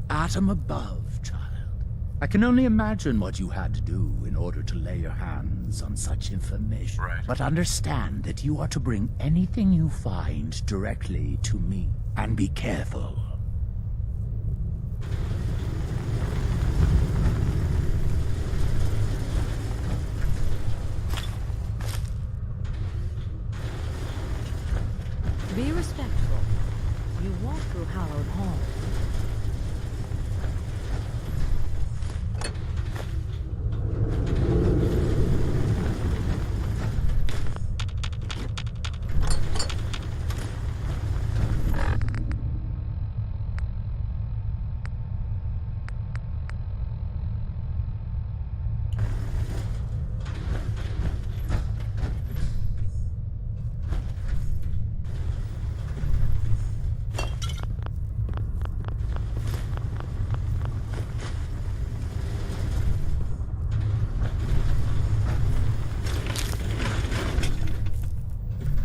Atom above, child. I can only imagine what you had to do in order to lay your hands on such information. Right. But understand that you are to bring anything you find directly to me. And be careful. Be respectful. You walk through hallowed halls.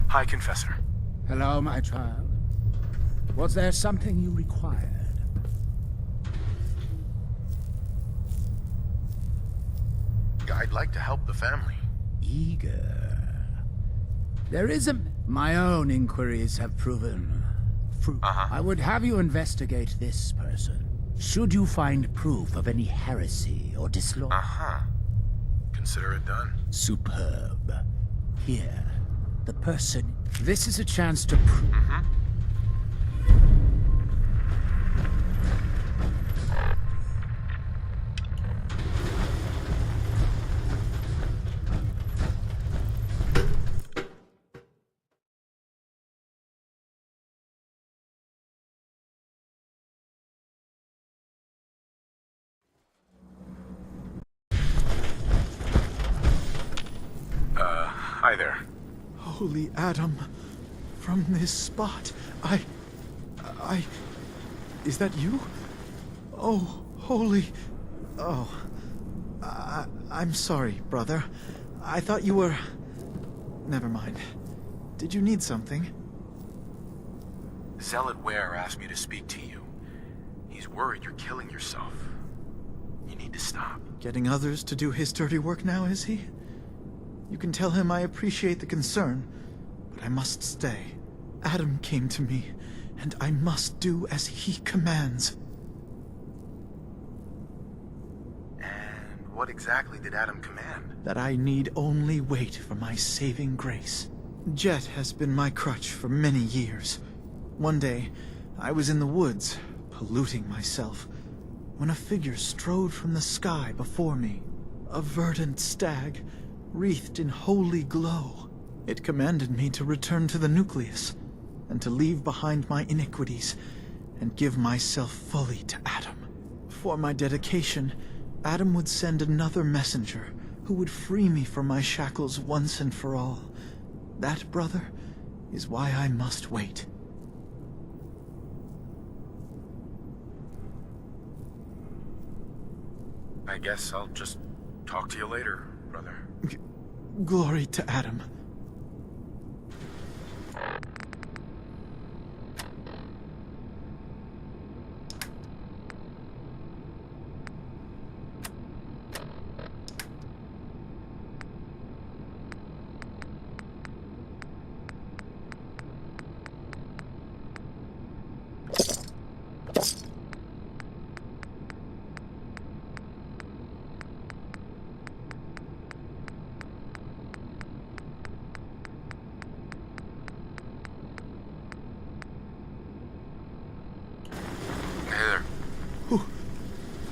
Hi, Confessor. Hello, my child. Was there something you required? I'd like to help the family. Eager. There is a... My own inquiries have proven... I would have you investigate this person. Should you find proof of any heresy or disloyalty... Consider it done. Superb. Here, the person... This is a chance to prove... Hi there. Holy Adam, from this spot, Is that you? Oh, holy... Oh. I'm sorry, brother. I thought you were... Never mind. Did you need something? Zealot Ware asked me to speak to you. He's worried you're killing yourself. You need to stop. Getting others to do his dirty work now, is he? You can tell him I appreciate the concern, but I must stay. Adam came to me, and I must do as he commands. And what exactly did Adam command? That I need only wait for my saving grace. Jet has been my crutch for many years. One day, I was in the woods, polluting myself, when a figure strode from the sky before me. A verdant stag, wreathed in holy glow. It commanded me to return to the nucleus, and to leave behind my iniquities, and give myself fully to Adam. For my dedication, Adam would send another messenger, who would free me from my shackles once and for all. That, brother, is why I must wait. I guess I'll just talk to you later, brother. Glory to Adam.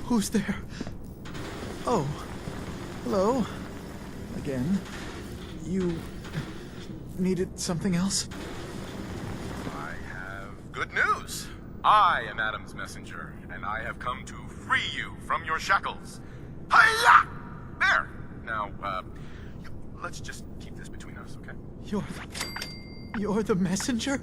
Who's there? Oh, hello. Again. You needed something else? I have good news. I am Adam's messenger, and I have come to free you from your shackles. Hiya! There! Now, let's just keep this between us, okay? You're the messenger?